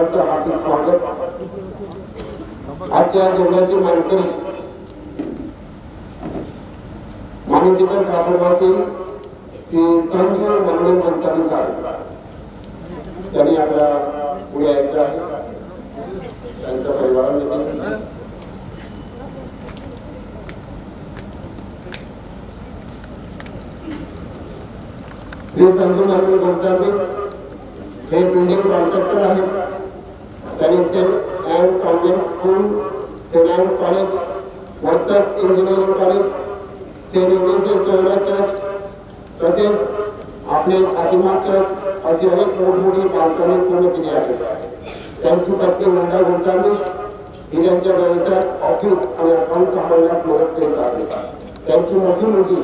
सर्वांचं हार्दिक स्वागत. आजच्या जेवणाची मानकरी माननीय ठाकरवातील श्री संजू मंडल गोंसावी साहेब, त्यांनी आपल्या पुढे यायचं आहे. त्यांच्या परिवाराने श्री संजू मंडल गोंसावी हे बिल्डिंग कॉन्ट्रॅक्टर आहेत. त्यांनी Saint Ann's convent school, Saint Ann's college, Vartak engineering college, Saint Ignatius Loyola church तसेच आपले फातिमा चर्च अशी अनेक मोठमोठी बांधकामे पूर्ण केली आहेत. त्यांची पत्नी नंदा गोंसावी ही त्यांच्या व्यवसायात ऑफिस आणि अकाउंट सांभाळण्यास मदत करीत आहे. त्यांची मोठी मुलगी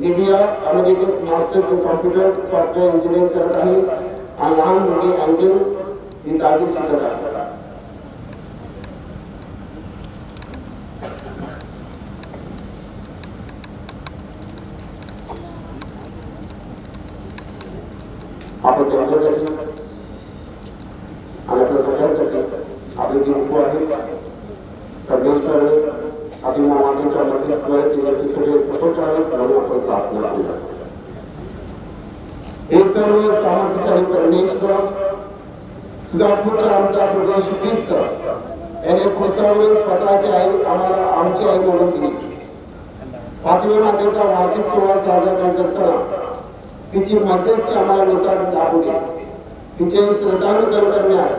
लिबिया अमेरिकेत masters in computer software engineering करत आहे आणि लहान मुलगी अँजेल ही 10वी शिकत आहे. आपण त्यांच्यासाठी आणि आपल्या सगळ्यांसाठी आपली जी उपू आहे परमेश्वराने आपली मामाच्या मध्यस्थद्वारे तिघांची सगळे सफल करावे म्हणून आपण प्रार्थना केली. हे सर्व सामर्थ्यशाली परमेश्वर, तुझा पुत्र आमचा प्रभू येशू ख्रिस्त याने पुरुषावरून स्वतःची आई आम्हाला आमची आई म्हणून दिली. फातिमा मातेचा वार्षिक सोहळा साजरा करत असताना तिची मध्यस्थी आम्हाला नितांत लाभू दे. तिचे श्रद्धानुकरण करण्यास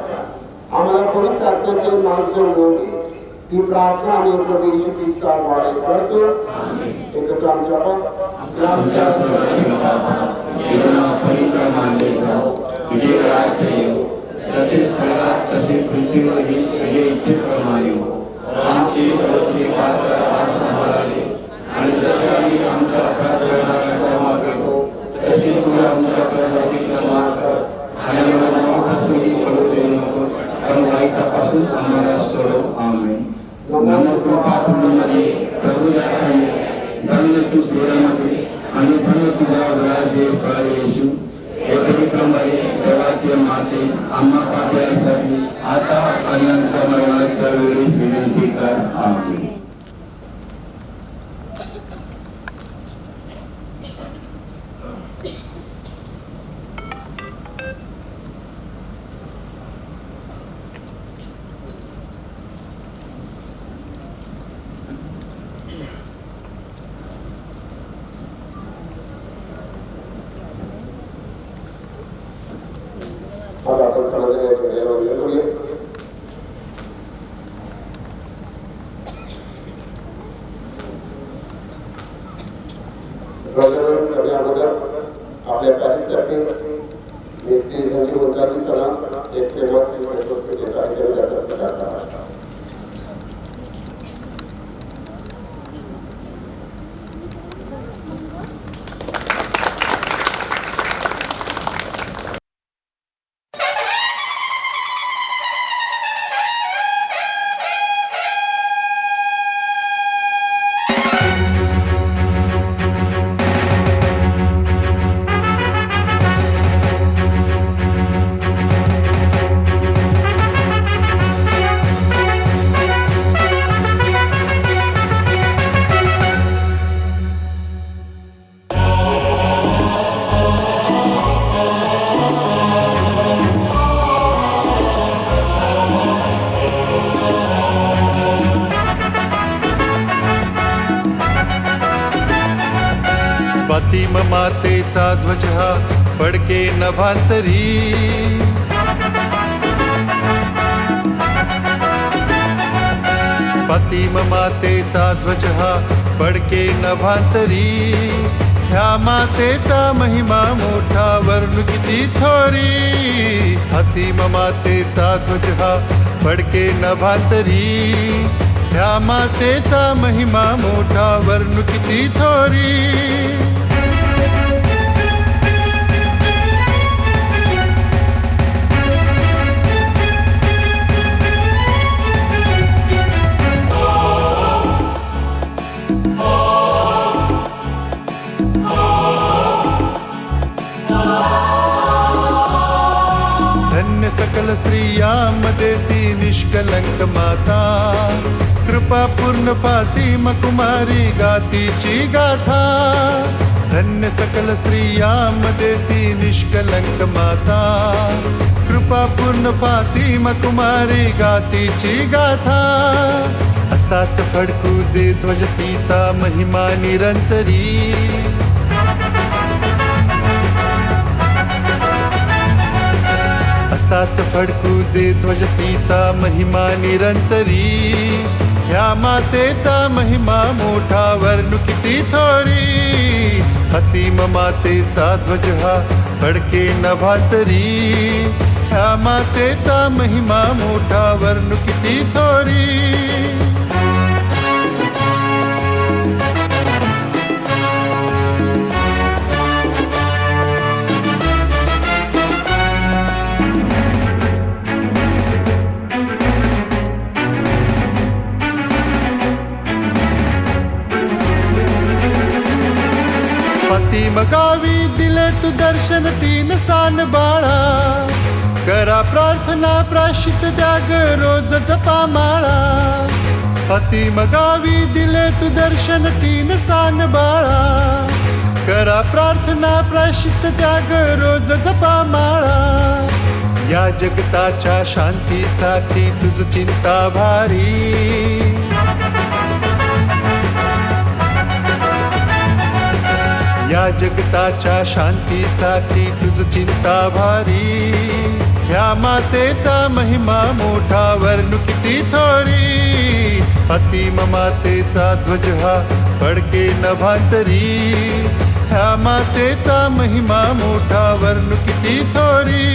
आम्हाला पवित्र आत्म्याचे मार्गदर्शन मिळवून दे. ही प्रार्थना आम्ही प्रभू येशू ख्रिस्ताद्वारे करतो. एकत्र आमच्या आम्हा पाप्यांसाठी आता आणि आमच्या मरणाच्या वेळी विनंती कर. आमेन. आता आपण समाजाने करूया. करण्या अगोदर आपल्या पॅरिसतर्फे मी श्री संजू गोंसावी सणा एक प्रेमाची प्रस्तुती कार्यक्रम त्याचा स्वीकार करा. फातिमा मातेचा ध्वज हा फडके नभांतरी. फातिमा मातेचा ध्वज हा फडके नभांतरी. ह्या मातेचा महिमा मोठा वर्णू किती थोरी. फातिमा मातेचा ध्वज हा फडके नभांतरी. ह्या मातेचा महिमा मोठा वर्णू किती थोरी. सकल स्त्रिया देती निष्कलंक माता, कृपा पूर्ण फातिमा कुमारी गातीची गाथा, धन्य सकल स्त्रियांमध्ये ती निष्कलंक माता, कृपा पूर्ण फातिमा कुमारी गातीची गाथा, असाच फडकू दे ध्वज तिचा महिमा निरंतरी, असाच फडकू दे ध्वज तिचा महिमा निरंतरी, ह्या मातेचा महिमा मोठा वर्णू किती थोरी, फातिमा मातेचा ध्वज हा फडके नभातरी, ह्या मातेचा महिमा मोठा वर्णू किती थोरी. फातिमा गावी दिले तू दर्शन तीन सान बाळा, करा प्रार्थना प्राशित द्या ग रोज जपा माळा, फातिमा गावी दिले तू दर्शन तीन सान बाळा, करा प्रार्थना प्राशित द्या ग रोज जपा माळा, या जगताच्या शांतीसाठी तुझ चिंता भारी, या जगताच्या शांतीसाठी तुझ चिंता भारी, ह्या मातेचा महिमा मोठा वर्णू किती थोरी, फातिमा मातेचा ध्वज हा फडके नभांतरी, ह्या मातेचा महिमा मोठा वर्णू किती थोरी.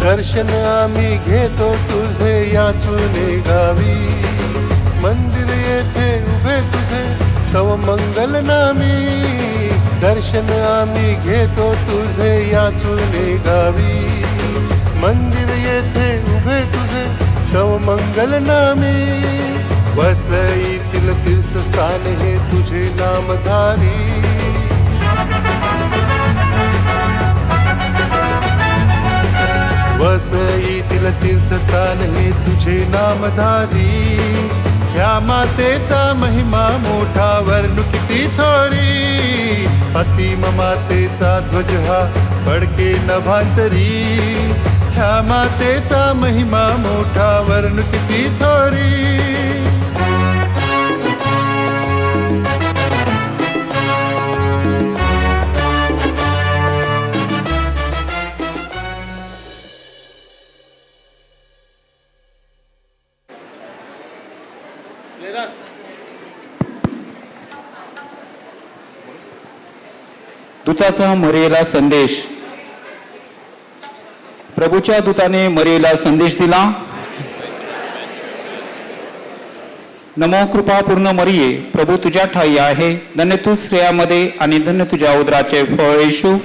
दर्शन आम्ही घेतो तुझे या चुने गावी, मंदिर येथे उभे तुझे तव मंगल नामी, दर्शन आम्ही घेतो तुझे या चुने गावी, मंदिर येथे उभे तुझे तव मंगल नामी, वसईतील तीर्थस्थान हे तुझे नामधारी, वसईतील तीर्थस्थान हे तुझे नामधारी, ह्या मातेचा महिमा मोठा वर्णू किती थोरी, फातिमा मातेचा ध्वज हा फडके नभांतरी, ह्या मातेचा महिमा मोठा वर्णू किती थोरी. दूताचा मरियेला संदेश. प्रभूच्या दूताने मरियेला संदेश दिला. नमो कृपा पूर्ण मरिये, प्रभू तुझ्या ठाई आहे, धन्य तू स्त्रियांमध्ये आणि धन्य तुझ्या उदराचे फळ येशू.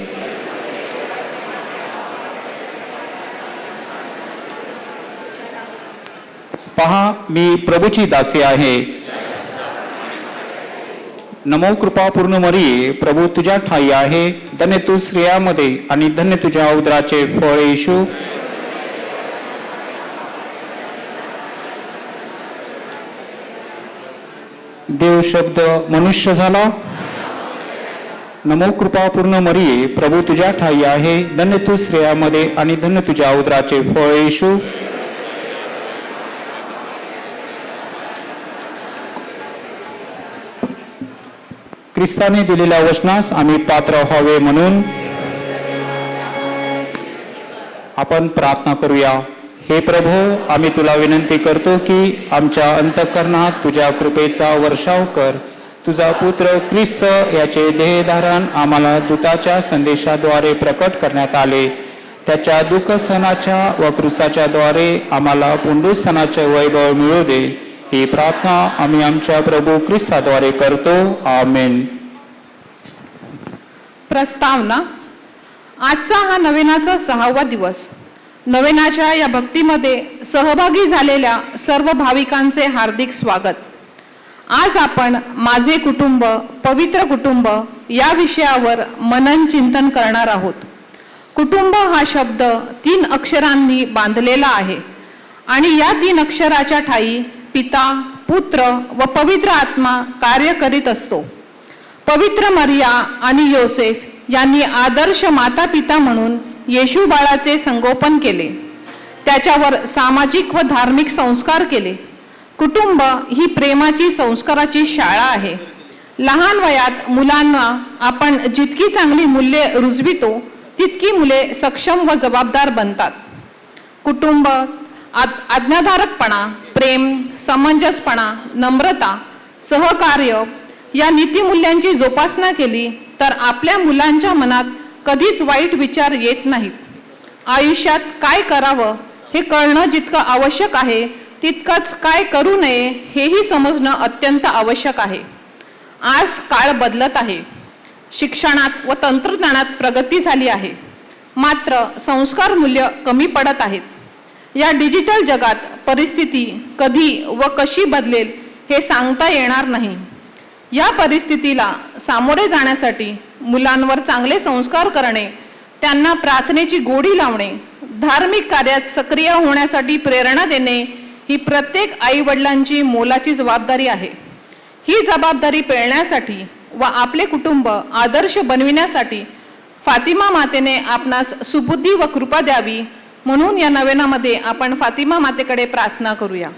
पहा मी प्रभूची दासी आहे. नमो कृपा पूर्ण मरिये, प्रभू तुझ्या ठाई आहे, धन्य तू स्त्रियांमध्ये आणि धन्य तुझ्या उदराचे फळ येशू. देव शब्द मनुष्य झाला. नमो कृपा पूर्ण मरिये, प्रभू तुझ्या ठाई आहे, धन्य तू स्त्रियांमध्ये आणि धन्य तुझ्या उदराचे फळ येशू. ख्रिस्ताने दिलेल्या वचनास आम्ही पात्र व्हावे म्हणून आपण प्रार्थना करूया. हे प्रभू, आम्ही तुला विनंती करतो की आमच्या अंतःकरणात तुझ्या कृपेचा वर्षाव कर. तुझा पुत्र ख्रिस्त याचे देहधारण आम्हाला दूताच्या संदेशाद्वारे प्रकट करण्यात आले. त्याच्या दुःख सणाच्या व क्रूसाच्या द्वारे आम्हाला पुनरुत्थानाचे वैभव मिळू दे. ही प्रार्थना आम्ही आमच्या प्रभू ख्रिस्ताद्वारे करतो. आमेन. प्रस्तावना. आजचा हा नवेनाचा 6वा दिवस. नवेनाच्या या भक्तीमध्ये सहभागी झालेल्या सर्व भाविकांचे हार्दिक स्वागत. आज आपण माझे कुटुंब पवित्र कुटुंब या विषयावर मनन चिंतन करणार आहोत. कुटुंब हा शब्द 3 अक्षरांनी बांधलेला आहे आणि या 3 अक्षराच्या ठायी पिता, पुत्र व पवित्र आत्मा कार्य करीत असतो. पवित्र मरिया आणि योसेफ यांनी आदर्श माता पिता म्हणून येशू बाळाचे संगोपन केले. त्याच्यावर सामाजिक व धार्मिक संस्कार केले. कुटुंब ही प्रेमाची संस्काराची शाळा आहे. लहान वयात मुलांना आपण जितकी चांगली मूल्ये रुजवितो तितकी मुले सक्षम व जबाबदार बनतात. कुटुंब आज्ञाधारकपणा, प्रेम, समंजसपणा, नम्रता, सहकार्य या नीतिमूल्यांची जोपासना केली तर आपल्या मुलांच्या मनात कधीच वाईट विचार येत नाहीत. आयुष्यात काय करावं हे कळणं जितकं आवश्यक आहे तितकंच काय करू नये हेही समजणं अत्यंत आवश्यक आहे. आज काळ बदलत आहे. शिक्षणात व तंत्रज्ञानात प्रगती झाली आहे. मात्र संस्कार मूल्य कमी पडत आहेत. या डिजिटल जगात परिस्थिती कधी व कशी बदलेल हे सांगता येणार नाही. या परिस्थितीला सामोरे जाण्यासाठी मुलांवर चांगले संस्कार करणे, त्यांना प्रार्थनेची गोडी लावणे, धार्मिक कार्यात सक्रिय होण्यासाठी प्रेरणा देणे ही प्रत्येक आई वडिलांची मोलाची जबाबदारी आहे. ही जबाबदारी पेलण्यासाठी व आपले कुटुंब आदर्श बनविण्यासाठी फातिमा मातेने आपणास सुबुद्धी व कृपा द्यावी म्हणून या नवेनामध्ये आपण फातिमा मातेकडे प्रार्थना करूया.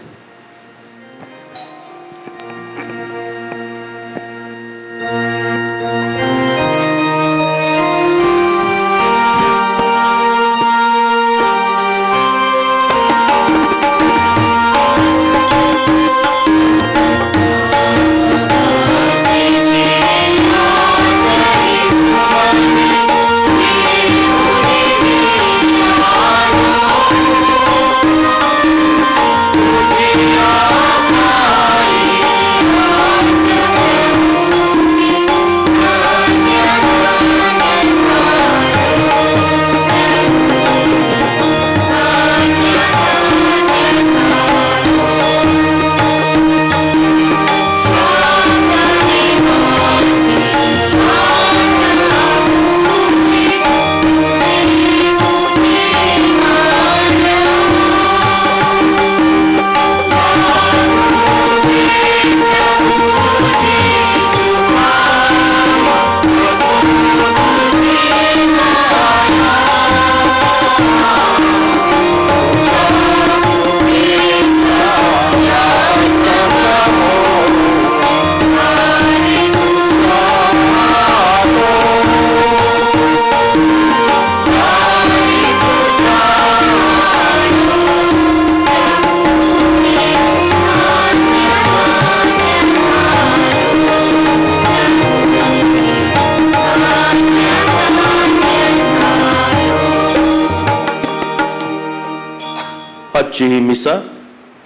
आजची ही मिसा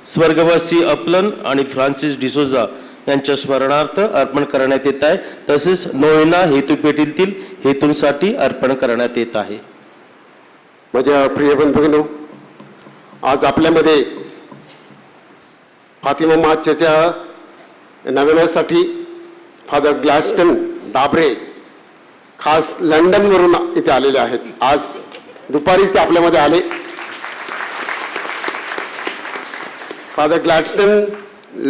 स्वर्गवासी अपलन आणि फ्रान्सिस डिसोजा यांच्या स्मरणार्थ अर्पण करण्यात येत आहे. तसेच नोवेना हेतूपेटीतील हेतूंसाठी अर्पण करण्यात येत आहे. माझ्या प्रिय बंधूंनो, आज आपल्यामध्ये फातिमा मातेच्या नवेनासाठी फादर ग्लॅस्टन डाबरे खास लंडनवरून इथे आलेले आहेत. आज दुपारीच ते आपल्यामध्ये आले. फादर ग्लॅडस्टन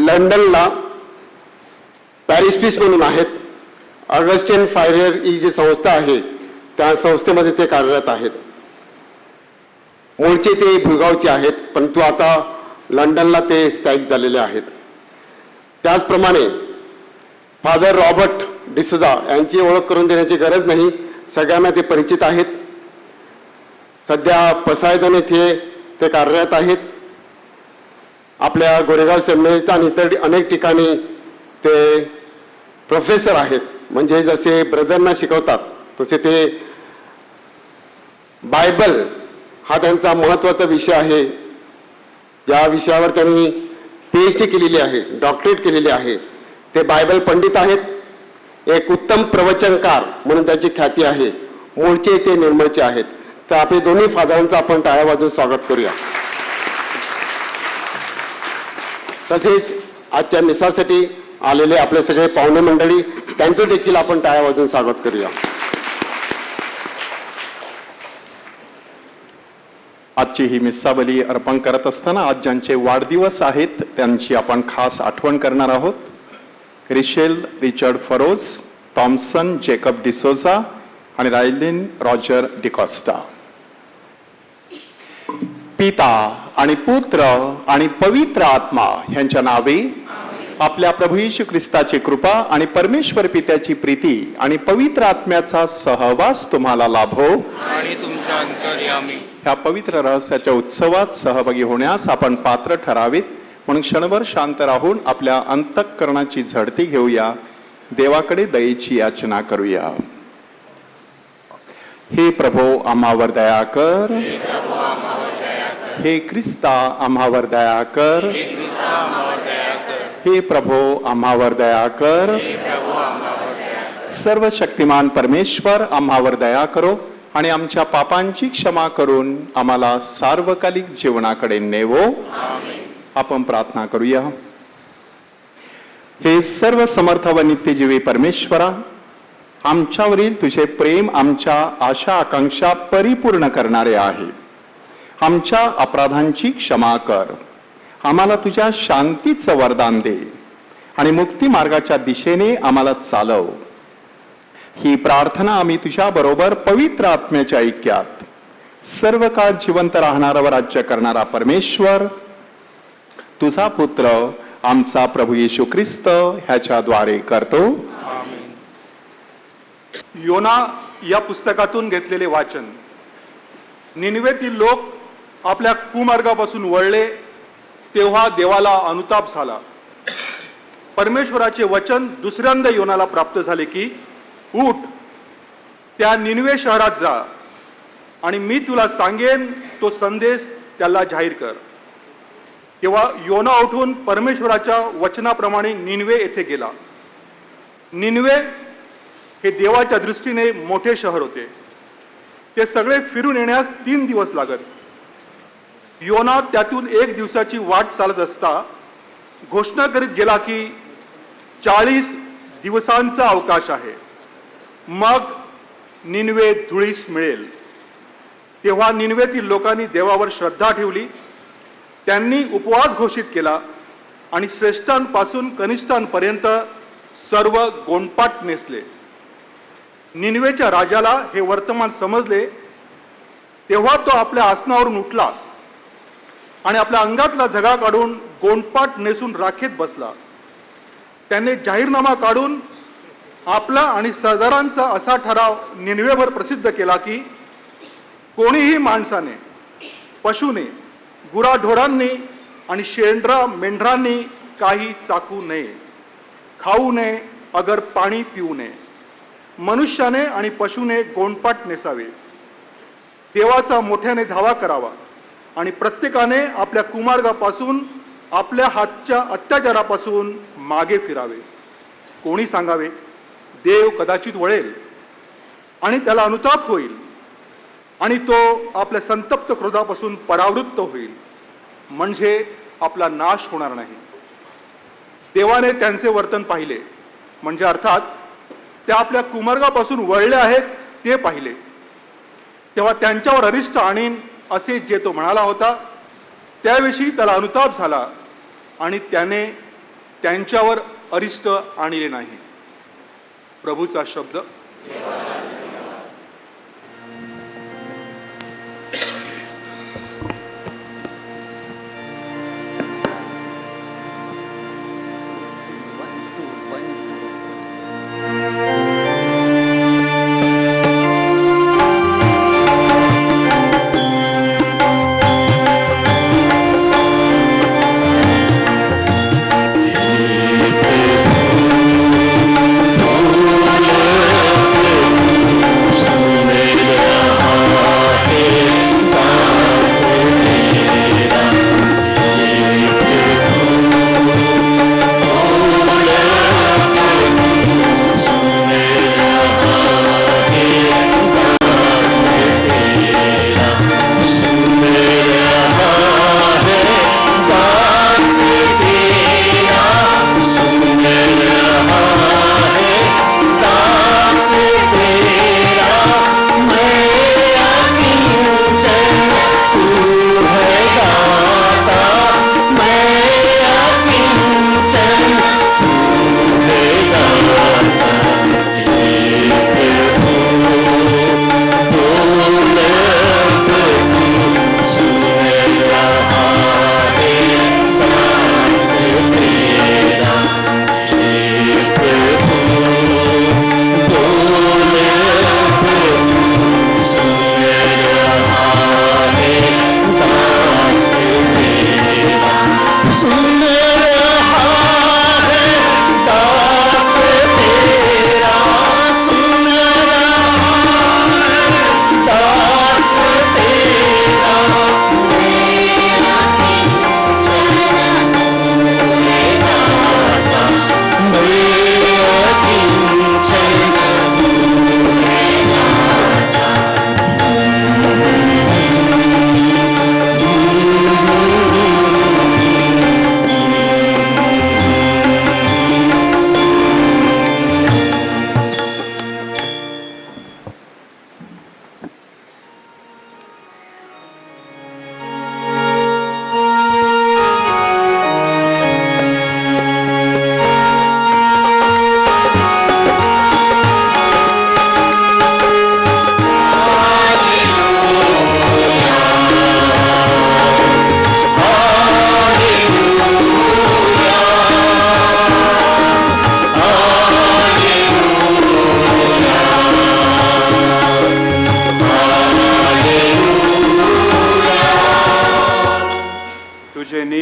लंडनला पॅरिस पीस म्हणून आहेत. ऑगस्टिन फायरियर ही जी संस्था आहे त्या संस्थेमध्ये ते कार्यरत आहेत. मूळचे ते भुगावचे आहेत, परंतु आता लंडनला ते स्थायिक झालेले आहेत. त्याचप्रमाणे फादर रॉबर्ट डिसोजा यांची ओळख करून देण्याची गरज नाही, सगळ्यांना ते परिचित आहेत. सध्या पसायदन येथे ते कार्यरत आहेत. आपल्या गोरेगाव सेमिनारीत आणि इतर अनेक ठिकाणी ते प्रोफेसर आहेत. म्हणजे जसे ब्रदरना शिकवतात तसे ते बायबल हा त्यांचा महत्त्वाचा विषय आहे. ज्या विषयावर त्यांनी PhD केलेली आहे, डॉक्टरेट केलेली आहे. ते बायबल पंडित आहेत. एक उत्तम प्रवचनकार म्हणून त्याची ख्याती आहे. मूळचे ते निर्मळचे आहेत. तर आपले दोन्ही फादरांचं आपण टाळ्या वाजवून स्वागत करूया. तसेच आजच्या मिसासाठी आलेले आपले सगळे पाहुणे मंडळी त्यांचं देखील आपण टाळ्या वाजवून स्वागत करूया. आजची ही मिस्साबली अर्पण करत असताना आज ज्यांचे वाढदिवस आहेत त्यांची आपण खास आठवण करणार आहोत. Rachel Richard Feroz, Thomson Jacob D'Souza आणि रायलिन रॉजर डिकॉस्टा. पिता आणि पुत्र आणि पवित्र आत्मा यांच्या नावे आपल्या प्रभू येशू ख्रिस्ताची कृपा आणि परमेश्वर पित्याची प्रीती आणि पवित्र आत्म्याचा सहवास तुम्हाला लाभो. आणि तुमच्या अंतर्यामी ह्या पवित्र रहस्याच्या उत्सवात सहभागी होण्यास आपण पात्र ठरावीत म्हणून क्षणभर शांत राहून आपल्या अंतःकरणाची झडती घेऊया. देवाकडे दयेची याचना करूया. हे प्रभो आम्हावर दया कर. हे ख्रिस्ता आम्हावर दया कर. हे प्रभो आम्हावर दया कर. सर्व शक्तिमान परमेश्वर आम्हावर दया करो आणि आमच्या पापांची क्षमा करून आम्हाला सार्वकालिक जीवनाकडे नेवो. आपण प्रार्थना करूया. हे सर्व समर्थ व नित्यजीवी परमेश्वरा, आमच्यावरील तुझे प्रेम आमच्या आशा आकांक्षा परिपूर्ण करणारे आहे. आमच्या अपराधांची क्षमा कर. आम्हाला तुझ्या शांतीचं वरदान दे आणि मुक्ती मार्गाच्या दिशेने आम्हाला चालव. ही प्रार्थना आम्ही तुझ्या बरोबर पवित्र आत्म्याच्या ऐक्यात सर्व काळ जिवंत राहणारा व राज्य करणारा परमेश्वर तुझा पुत्र आमचा प्रभू येशू ख्रिस्त ह्याच्याद्वारे करतो. योना या पुस्तकातून घेतलेले वाचन. निनवेतील लोक आपल्या कुमार्गापासून वळले तेव्हा देवाला अनुताप झाला. परमेश्वराचे वचन दुसऱ्यांदा योनाला प्राप्त झाले की उठ, त्या निनवे शहरात जा आणि मी तुला सांगेन तो संदेश त्याला जाहीर कर. तेव्हा योना उठून परमेश्वराच्या वचनाप्रमाणे निनवे येथे गेला. निनवे हे देवाच्या दृष्टीने मोठे शहर होते. ते सगळे फिरून येण्यास 3 दिवस लागत. योना त्यातून 1 दिवसाची वाट चालत असता घोषणा करीत गेला की 40 दिवसांचा अवकाश आहे, मग निनवे धुळीस मिळेल. तेव्हा निनवेतील लोकांनी देवावर श्रद्धा ठेवली. त्यांनी उपवास घोषित केला आणि श्रेष्ठांपासून कनिष्ठांपर्यंत सर्व गोंडपाट नेसले. निनवेच्या राजाला हे वर्तमान समजले. तेव्हा तो आपल्या आसनावरून उठला आणि आपल्या अंगातला झगा काढून गोंडपाट नेसून राखेत बसला. त्याने जाहीरनामा काढून आपला आणि सरदारांचा असा ठराव निनवेवर प्रसिद्ध केला की कोणीही माणसाने, पशूने, गुराढोरांनी आणि शेंड्रा मेंढरांनी काही चाकू नये, खाऊ नये, अगर पाणी पिऊ नये. मनुष्याने आणि पशूने गोंडपाट नेसावे, देवाचा मोठ्याने धावा करावा आणि प्रत्येकाने आपल्या कुमार्गापासून, आपल्या हातच्या अत्याचारापासून मागे फिरावे. कोणी सांगावे, देव कदाचित वळेल आणि त्याला अनुताप होईल आणि तो आपल्या संतप्त क्रोधापासून परावृत्त होईल, म्हणजे आपला नाश होणार नाही. देवाने त्यांचे वर्तन पाहिले, म्हणजे अर्थात त्या आपल्या कुमार्गापासून वळले आहेत ते पाहिले. तेव्हा त्यांच्यावर अरिष्ट आणीन असे जे तो म्हणाला होता, त्याविषयी त्याला अनुताप झाला आणि त्याने त्यांच्यावर अरिष्ट आणले नाही. प्रभूचा शब्द.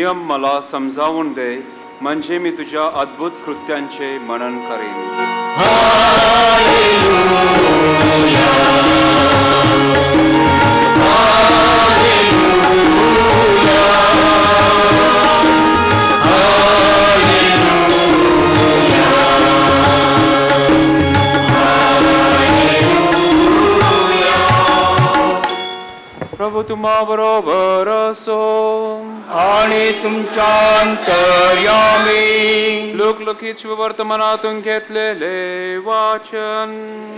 नियम मला समजावून दे, म्हणजे मी तुझ्या अद्भुत कृत्यांचे मनन करेन. प्रभू तुम्हा बरोबर असो. आणि तुमच्या अंतर्यामी. लोकलिखित वर्तमानातून घेतलेले वाचन.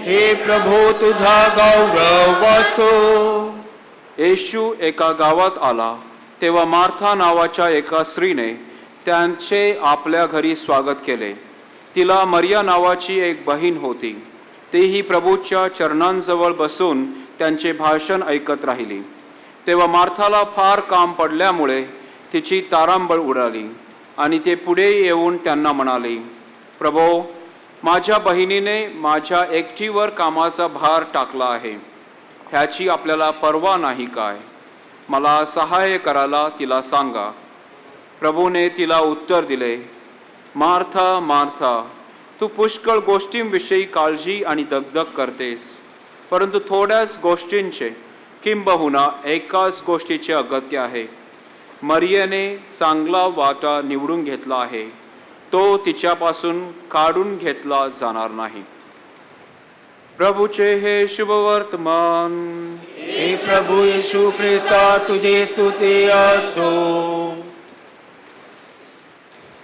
हे प्रभू तुझा गौरव असो. येशू एका गावात आला, तेव्हा मार्था नावाच्या एका स्त्रीने त्यांचे आपल्या घरी स्वागत केले. तिला मरिया नावाची एक बहीण होती. तीही प्रभूच्या चरणांजवळ बसून त्यांचे भाषण ऐकत राहिली. तेव्हा मार्थाला फार काम पडल्यामुळे तिची तारांबळ उडाली आणि ते पुढे येऊन त्यांना म्हणाले, प्रभो, माझ्या बहिणीने माझ्या एकटीवर कामाचा भार टाकला आहे. ह्याची आपल्याला पर्वा नाही काय? मला सहाय्य करायला तिला सांगा. प्रभूने तिला उत्तर दिले, मार्था मार्था, तू पुष्कळ गोष्टींविषयी काळजी आणि दगदग करतेस, परंतु थोड्याच गोष्टींचे किंबहुना एकाच गोष्टीचे अगत्य आहे. मरियेने चांगला वाटा निवडून घेतला आहे, तो तिच्यापासून काढून घेतला जाणार नाही. प्रभूचे हे शुभवर्तमान. हे प्रभू येशू ख्रिस्ता तुझे स्तुती असो.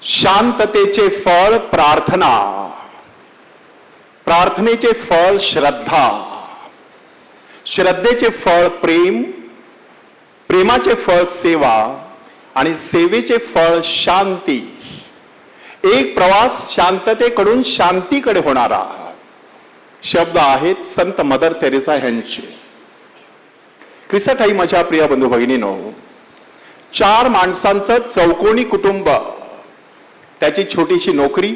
शांततेचे फळ प्रार्थना, प्रार्थनेचे फळ श्रद्धा, श्रद्धेचे फळ प्रेम, प्रेमाचे फळ सेवा आणि सेवेचे फळ शांती. एक प्रवास शांततेकडून शांतीकडे होणारा. शब्द आहेत संत मदर तेरेसा यांचे. ख्रिस्ताई माझ्या प्रिय बंधू भगिनीनो, 4 माणसांचं चौकोनी कुटुंब, त्याची छोटीशी नोकरी,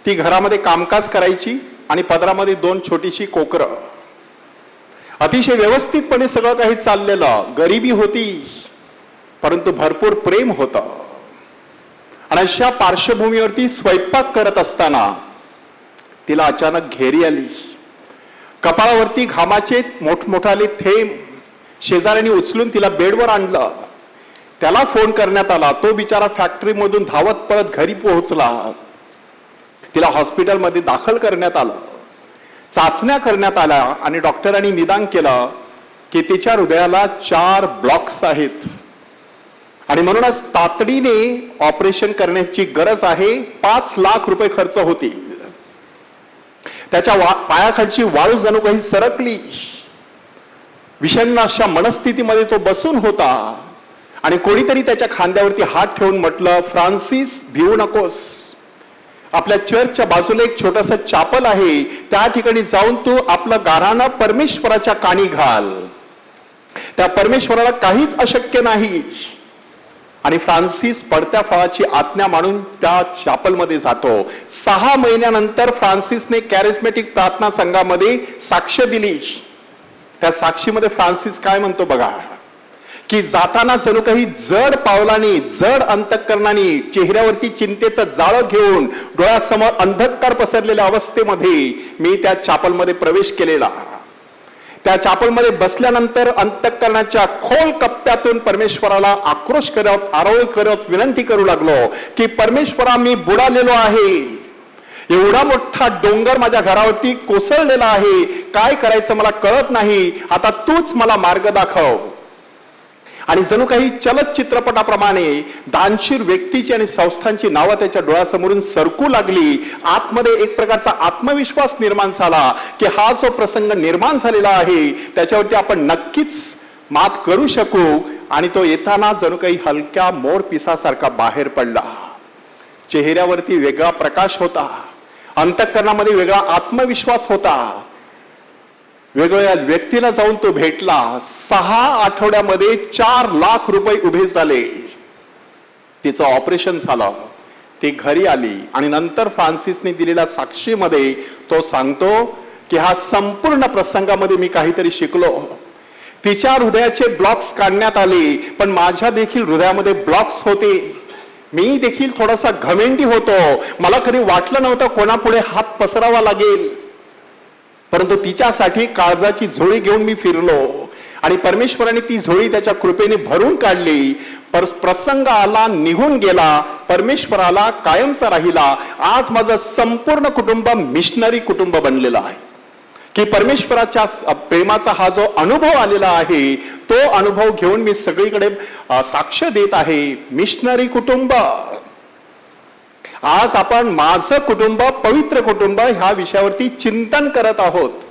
ती घरामध्ये कामकाज करायची आणि पदरामध्ये 2 छोटीशी कोकरं. अतिशय व्यवस्थितपणे सगळं काही चाललेलं. गरिबी होती, परंतु भरपूर प्रेम होतं. आणि अशा पार्श्वभूमीवरती स्वयंपाक करत असताना तिला अचानक घेरी आली. कपाळावरती घामाचे मोठमोठाले थेंब. शेजाऱ्यांनी उचलून तिला बेडवर आणलं. त्याला फोन करण्यात आला. तो बिचारा फॅक्टरीमधून धावत पळत घरी पोहोचला. तिला हॉस्पिटलमध्ये दाखल करण्यात आलं. चाचण्या करण्यात आल्या आणि डॉक्टरांनी निदान केलं की तिच्या हृदयाला 4 ब्लॉक्स आहेत आणि म्हणूनच तातडीने ऑपरेशन करण्याची गरज आहे. 5 लाख रुपये खर्च होतील. त्याच्या पायाखालची वाळू जणू काही सरकली. विषण्ण अशा मनस्थितीमध्ये तो बसून होता आणि कोणीतरी त्याच्या खांद्यावरती हात ठेवून म्हटलं, फ्रान्सिस, भिवू नकोस. आपल्या चर्चच्या बाजूला एक छोटंसं चापल आहे, त्या ठिकाणी जाऊन तू आपलं गाऱ्हाणं परमेश्वराच्या कानी घाल. त्या परमेश्वराला काहीच अशक्य नाही. आणि फ्रान्सिस पडत्या फळाची आज्ञा मानून त्या चापलमध्ये जातो. 6 महिन्यानंतर फ्रान्सिसने कॅरिस्मॅटिक प्रार्थना संघामध्ये साक्ष दिली. त्या साक्षीमध्ये फ्रान्सिस काय म्हणतो बघा, की जाताना जणू काही जड पावलांनी, जड अंतःकरणाने, चेहऱ्यावरती चिंतेचं जाळं घेऊन, डोळ्यासमोर अंधकार पसरलेल्या अवस्थेमध्ये मी त्या चापलमध्ये प्रवेश केलेला. त्या चापलमध्ये बसल्यानंतर अंतःकरणाच्या खोल कप्प्यातून परमेश्वराला आक्रोश करत, आरोळी करत विनंती करू लागलो की परमेश्वरा, मी बुडालेलो आहे. एवढा मोठा डोंगर माझ्या घरावरती कोसळलेला आहे. काय करायचं मला कळत नाही. आता तूच मला मार्ग दाखव. आणि जणू काही चलत चित्रपटाप्रमाणे दानशीर व्यक्तीची आणि संस्थांची नावं त्याच्या डोळ्यासमोरून सरकू लागली. आतमध्ये एक प्रकारचा आत्मविश्वास निर्माण झाला की हा जो प्रसंग निर्माण झालेला आहे त्याच्यावरती आपण नक्कीच मात करू शकू. आणि तो येताना जणू काही हलक्या मोर पिसासारखा बाहेर पडला. चेहऱ्यावरती वेगळा प्रकाश होता, अंतःकरणामध्ये वेगळा आत्मविश्वास होता. वेगवेगळ्या व्यक्तीला जाऊन तो भेटला. 6 आठवड्यामध्ये 4 लाख रुपये उभे झाले. तिचं ऑपरेशन झालं. ती घरी आली आणि नंतर फ्रान्सिसने दिलेल्या साक्षीमध्ये तो सांगतो की हा संपूर्ण प्रसंगामध्ये मी काहीतरी शिकलो तिच्या हृदयाचे ब्लॉक्स काढण्यात आले, पण माझ्या देखील हृदयामध्ये ब्लॉक्स होते. मी देखील थोडासा घमेंडी होतो. मला कधी वाटलं नव्हतं कोणापुढे हात पसरावा लागेल, परंतु तिच्यासाठी काळजाची झोळी घेऊन मी फिरलो आणि परमेश्वराने ती झोळी त्याच्या कृपेने भरून काढली. प्रसंग आला, निघून गेला, परमेश्वराला कायमचा राहिला. आज माझं संपूर्ण कुटुंब मिशनरी कुटुंब बनलेलं आहे, की परमेश्वराच्या प्रेमाचा हा जो अनुभव आलेला आहे, तो अनुभव घेऊन मी सगळीकडे साक्ष देत आहे. मिशनरी कुटुंब. आज आपण माझं कुटुंब, पवित्र कुटुंब ह्या विषयावरती चिंतन करत आहोत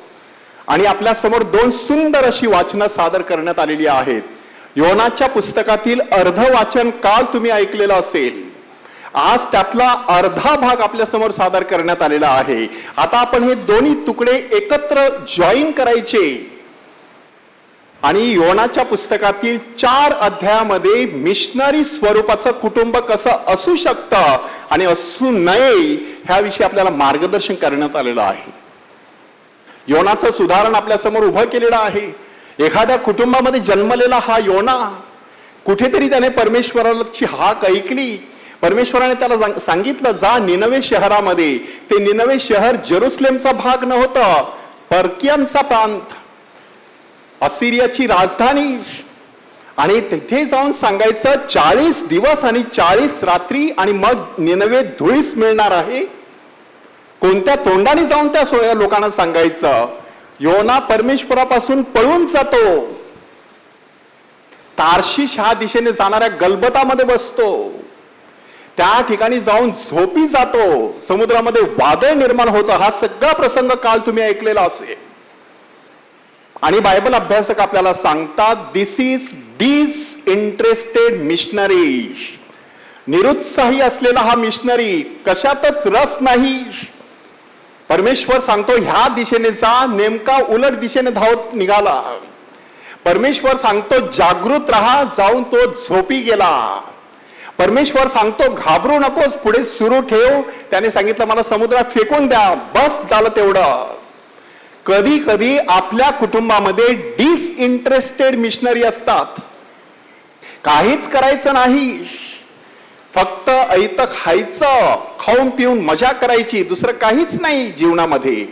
आणि आपल्या समोर 2 सुंदर अशी वाचनं सादर करण्यात आलेली आहेत. योनाच्या पुस्तकातील अर्ध वाचन काल तुम्ही ऐकलेलं असेल. आज त्यातला अर्धा भाग आपल्या समोर सादर करण्यात आलेला आहे. आता आपण हे दोन्ही तुकडे एकत्र जॉईन करायचे आणि योनाच्या पुस्तकातील 4 अध्यायामध्ये मिशनरी स्वरूपाचं कुटुंब कसं असू शकतं आणि असू नये ह्याविषयी आपल्याला मार्गदर्शन करण्यात आलेलं आहे. योनाचं उदाहरण आपल्या समोर उभं केलेलं आहे. एखाद्या कुटुंबामध्ये जन्मलेला हा योना, कुठेतरी त्याने परमेश्वराची हाक ऐकली. परमेश्वराने त्याला सांगितलं, जा निनवे शहरामध्ये. ते निनवे शहर जेरुसलेमचा भाग नव्हतं, परकियांचा प्रांत, असिरियाची राजधानी. आणि तिथे जाऊन सांगायचं 40 दिवस आणि 40 रात्री आणि मग निनवे धुळीस मिळणार आहे. कोणत्या तोंडाने जाऊन त्या लोकांना सांगायचं? योना परमेश्वरापासून पळून जातो. तार्शिश ह्या दिशेने जाणाऱ्या गलबतामध्ये बसतो. त्या ठिकाणी जाऊन झोपी जातो. समुद्रामध्ये वादळ निर्माण होतं. हा सगळा प्रसंग काल तुम्ही ऐकलेला असेल. आणि बायबल अभ्यासक आपल्याला सांगतात, दिस इज डिसइंटरेस्टेड मिशनरी. निरुत्साही असलेला हा मिशनरी, कशातच रस नाही. परमेश्वर सांगतो ह्या दिशेने जा, नेमका उलट दिशेने धावत निघाला. परमेश्वर सांगतो जागृत राहा, जाऊन तो झोपी गेला. परमेश्वर सांगतो घाबरू नकोस, पुढे सुरू ठेव. त्याने सांगितलं मला समुद्रात फेकून द्या, बस झालं तेवढं. कधी कधी आपल्या कुटुंबामध्ये डिसइंटरेस्टेड मिशनरी असतात. काहीच करायचं नाही, फक्त ऐतं खायचं, खाऊन पिऊन मजा करायची, दुसरं काहीच नाही जीवनामध्ये.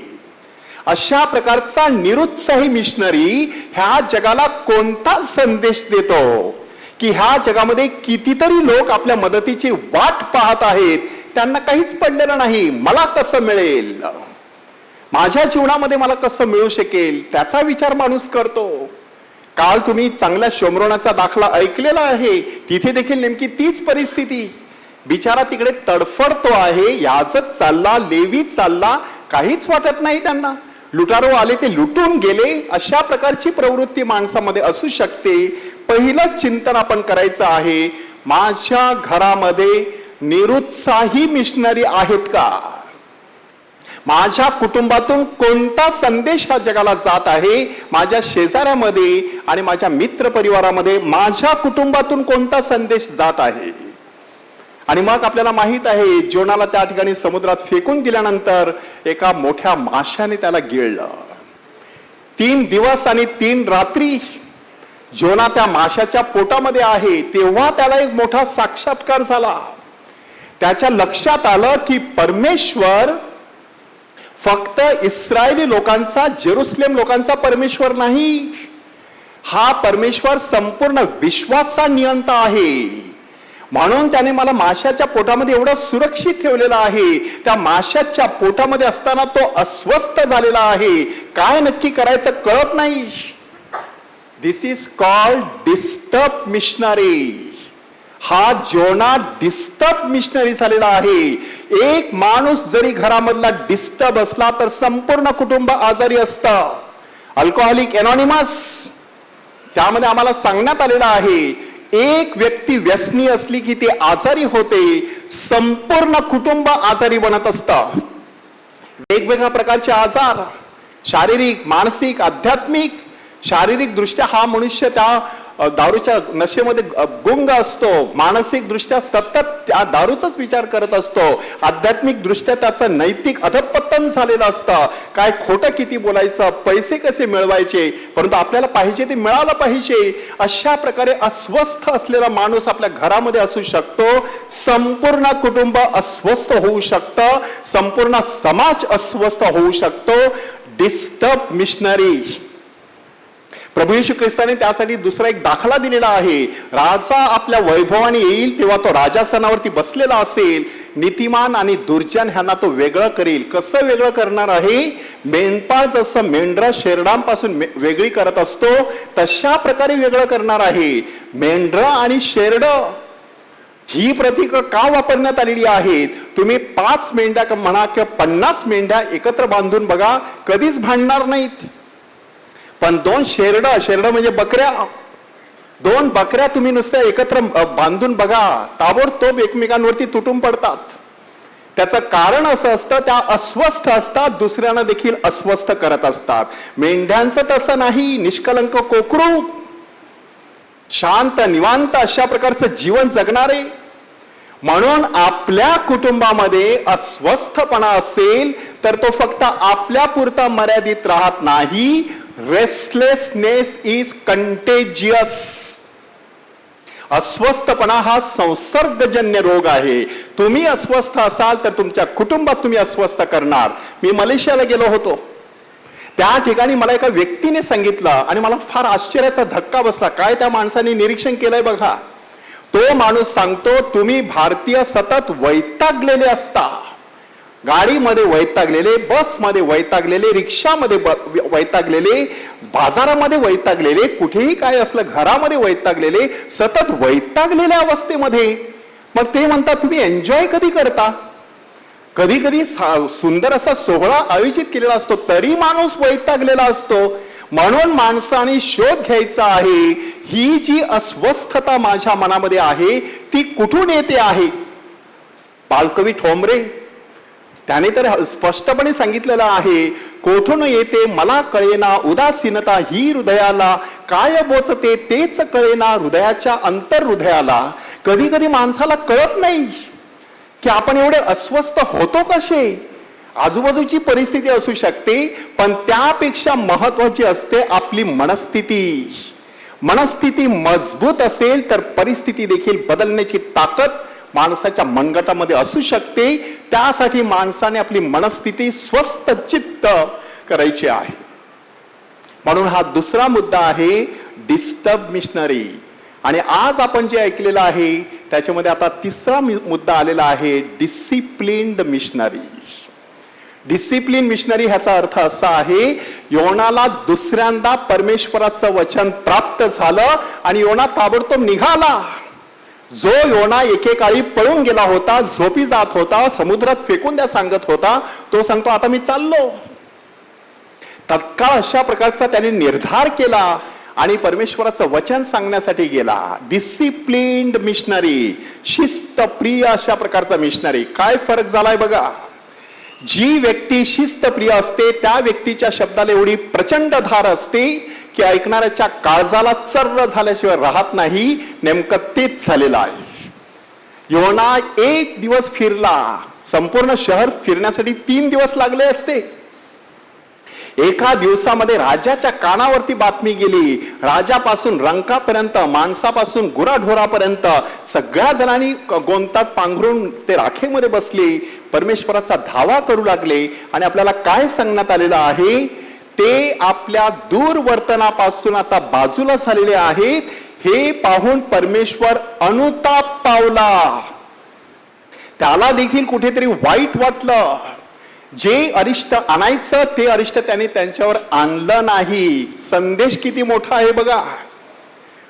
अशा प्रकारचा निरुत्साही मिशनरी ह्या जगाला कोणता संदेश देतो की ह्या जगामध्ये कितीतरी लोक आपल्या मदतीची वाट पाहत आहेत, त्यांना काहीच पडलेलं नाही. मला कसं मिळेल, माझ्या जीवनामध्ये मला कसं मिळू शकेल, त्याचा विचार माणूस करतो. काल तुम्ही चांगल्या शोमरोनाचा दाखला ऐकलेला आहे. तिथे देखील नेमकी तीच परिस्थिती. बिचारा तिकडे तडफडतो आहे. याजक चालला, लेवी चालला, काहीच वाटत नाही त्यांना. लुटारो आले, ते लुटून गेले. अशा प्रकारची प्रवृत्ती माणसामध्ये असू शकते. पहिलं चिंतन आपण करायचं आहे, माझ्या घरामध्ये निरुत्साही मिशनरी आहेत का? माझ्या कुटुंबातून कोणता संदेश हा जगाला जात आहे? माझ्या शेजाऱ्यामध्ये आणि माझ्या मित्र परिवारामध्ये माझ्या कुटुंबातून कोणता संदेश जात आहे? आणि मग आपल्याला माहित आहे, जोनाला त्या ठिकाणी समुद्रात फेकून दिल्यानंतर एका मोठ्या माशाने त्याला गिळलं. 3 दिवस आणि 3 रात्री जोना त्या माशाच्या पोटामध्ये आहे. तेव्हा त्याला एक मोठा साक्षात्कार झाला. त्याच्या लक्षात आलं की परमेश्वर फक्त इस्रायली लोकांचा, जेरुसलेम लोकांचा परमेश्वर नाही, हा परमेश्वर संपूर्ण विश्वाचा नियंता आहे. म्हणून त्याने मला माशाच्या पोटामध्ये एवढं सुरक्षित ठेवलेलं आहे. त्या माशाच्या पोटामध्ये असताना तो अस्वस्थ झालेला आहे. काय नक्की करायचं कळत नाही. दिस इज कॉल्ड डिस्टर्ब मिशनरी. हा जोना डिस्टर्ब मिशनरी झालेला आहे. एक माणूस जरी घरामधला डिस्टर्ब असला तर संपूर्ण कुटुंब आजारी असतं. अल्कोहोलिक एनॉनिमस त्यामध्ये आम्हाला सांगण्यात आलेलं आहे, एक व्यक्ती व्यसनी असली की ती आजारी होते, संपूर्ण कुटुंब आजारी बनत असतं. वेगवेगळ्या प्रकारचे आजार, शारीरिक, मानसिक, आध्यात्मिक. शारीरिक दृष्ट्या हा मनुष्य त्या दारूच्या नशेमध्ये गुंग असतो, मानसिक दृष्ट्या सतत त्या दारूचाच विचार करत असतो, आध्यात्मिक दृष्ट्या त्याचं नैतिक अधपतन झालेलं असतं. काय खोटं किती बोलायचं, पैसे कसे मिळवायचे, परंतु आपल्याला पाहिजे ते मिळालं पाहिजे, अशा प्रकारे अस्वस्थ असलेला माणूस आपल्या घरामध्ये असू शकतो. संपूर्ण कुटुंब अस्वस्थ होऊ शकतं, संपूर्ण समाज अस्वस्थ होऊ शकतो. Disturb missionary. प्रभू येशू ख्रिस्ताने त्यासाठी दुसरा एक दाखला दिलेला आहे. राजा आपल्या वैभवाने येईल तेव्हा तो राजासनावरती बसलेला असेल, नीतिमान आणि दुर्जन ह्यांना तो वेगळं करेल. कसं वेगळं करणार आहे? मेंढपाळ जसं मेंढरा शेरडांपासून वेगळी करत असतो तशा प्रकारे वेगळं करणार आहे. मेंढर आणि शेरड ही प्रतीक का वापरण्यात आलेली आहेत? तुम्ही 5 मेंढ्या म्हणा किंवा 50 मेंढ्या एकत्र बांधून बघा, कधीच भांडणार नाहीत. पण 2 शेरड म्हणजे बकऱ्या, 2 बकऱ्या तुम्ही नुसत्या एकत्र बांधून बघा, ताबडतोब एकमेकांवरती तुटून पडतात. त्याचं कारण असं असतं, त्या अस्वस्थ असतात, दुसऱ्यांना देखील अस्वस्थ करत असतात. मेंढ्यांचं तसं नाही, निष्कलंक कोकरू, शांत निवांत अशा प्रकारचं जीवन जगणारे. म्हणून आपल्या कुटुंबामध्ये अस्वस्थपणा असेल तर तो फक्त आपल्या पुरता मर्यादित राहत नाही. Restlessness is contagious. अस्वस्थपणा हा संसर्गजन्य रोग आहे. तुम्ही अस्वस्थ असाल तर तुमच्या कुटुंबात तुम्ही अस्वस्थ करणार. मी मलेशियाला गेलो होतो, त्या ठिकाणी मला एका व्यक्तीने सांगितलं आणि मला फार आश्चर्याचा धक्का बसला. काय त्या माणसाने निरीक्षण केलंय बघा. तो माणूस सांगतो, तुम्ही भारतीय सतत वैतागलेले असता, गाडीमध्ये वैतागलेले, बसमध्ये वैतागलेले, रिक्षामध्ये वैतागलेले, बाजारामध्ये वैतागलेले, कुठेही काय असलं घरामध्ये वैतागलेले, सतत वैतागलेल्या अवस्थेमध्ये. मग ते म्हणतात, तुम्ही एन्जॉय कधी करता? कधी कधी सुंदर असा सोहळा आयोजित केलेला असतो तरी माणूस वैतागलेला असतो. म्हणून माणसाने शोध घ्यायचा आहे, ही जी अस्वस्थता माझ्या मनामध्ये आहे ती कुठून येते आहे? बालकवी ठोंबरे त्याने तर स्पष्टपणे सांगितलेलं आहे, कोठून येते मला कळेना उदासीनता ही हृदयाला, काय बोचते तेच कळेना हृदयाच्या अंतर्हृदयाला. कधी कधी माणसाला कळत नाही की आपण एवढे अस्वस्थ होतो कसे. आजूबाजूची परिस्थिती असू शकते, पण त्यापेक्षा महत्वाची असते आपली मनस्थिती. मनस्थिती मजबूत असेल तर परिस्थिती देखील बदलण्याची ताकद माणसाच्या मनगटामध्ये असू शकते. त्यासाठी माणसाने आपली मनस्थिती स्वस्थ चित्त करायची आहे. म्हणून हा दुसरा मुद्दा आहे डिस्टर्ब मिशनरी. आणि आज आपण जे ऐकलेलं आहे त्याच्यामध्ये आता तिसरा मुद्दा आलेला आहे, डिसिप्लिन्ड मिशनरी. डिसिप्लिन मिशनरी ह्याचा अर्थ असा आहे, योनाला दुसऱ्यांदा परमेश्वराचं वचन प्राप्त झालं आणि योना ताबडतोब निघाला. जो योना एकेकाळी पळून गेला होता, झोपी जात होता, समुद्रात फेकून द्या सांगत होता, तो सांगतो आता मी चाललो. तत्काळ अशा प्रकारचा त्याने निर्धार केला आणि परमेश्वराचं वचन सांगण्यासाठी गेला. डिसिप्लिन्ड मिशनरी, शिस्तप्रिय अशा प्रकारचा मिशनरी. काय फरक झालाय बघा. जी व्यक्ती शिस्तप्रिय असते त्या व्यक्तीच्या शब्दाला एवढी प्रचंड धार असते की ऐकणाऱ्याच्या काळजाला चर्र झाल्याशिवाय राहत नाही. नेमकं तेच झालेलं आहे. योना 1 दिवस फिरला, संपूर्ण शहर फिरण्यासाठी 3 दिवस लागले असते. एका दिवसामध्ये राजाच्या कानावरती बातमी गेली. राजापासून रंकापर्यंत, माणसापासून गुराढोरापर्यंत सगळ्या जणांनी गोंतात पांघरून ते राखेमध्ये बसले, परमेश्वराचा धावा करू लागले. आणि आपल्याला काय सांगण्यात आलेलं आहे, ते आपल्या दूरवर्तनापासून आता बाजूला झालेले आहेत. हे पाहून परमेश्वर अनुताप पावला. त्याला देखील कुठेतरी वाईट वाटलं. जे अरिष्ट आणायचं ते अरिष्ट त्याने त्यांच्यावर आणलं नाही. संदेश किती मोठा आहे बघा.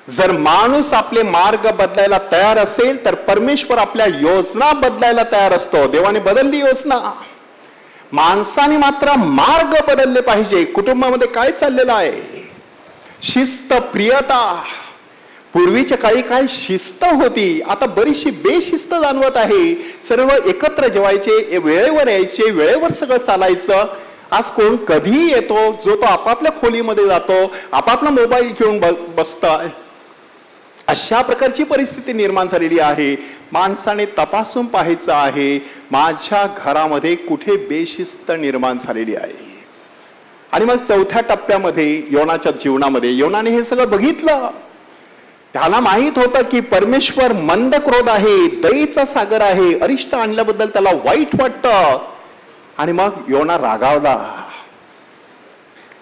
जर माणूस आपले मार्ग बदलायला तयार असेल तर परमेश्वर आपल्या योजना बदलायला तयार असतो. देवाने बदलली योजना, माणसाने मात्र मार्ग बदलले पाहिजे. कुटुंबामध्ये काय चाललेलं आहे? शिस्त, प्रियता. पूर्वीच्या काळी काय शिस्त होती, आता बरीचशी बेशिस्त जाणवत आहे. सर्व एकत्र जेवायचे, वेळेवर यायचे, वेळेवर सगळं चालायचं. आज कोण कधीही येतो, जो तो आपापल्या खोलीमध्ये जातो, आपापला मोबाईल घेऊन बसतोय. अशा प्रकारची परिस्थिती निर्माण झालेली आहे. माणसाने तपासून पाहायचं आहे, माझ्या घरामध्ये कुठे बेशिस्त निर्माण झालेली आहे. आणि मग चौथ्या टप्प्यामध्ये योनाच्या जीवनामध्ये योनाने हे सगळं बघितलं. त्याला माहित होतं की परमेश्वर मंद क्रोध आहे, दयेचा सागर आहे, अरिष्ट आणल्याबद्दल त्याला वाईट वाटतं. आणि मग योना रागावला.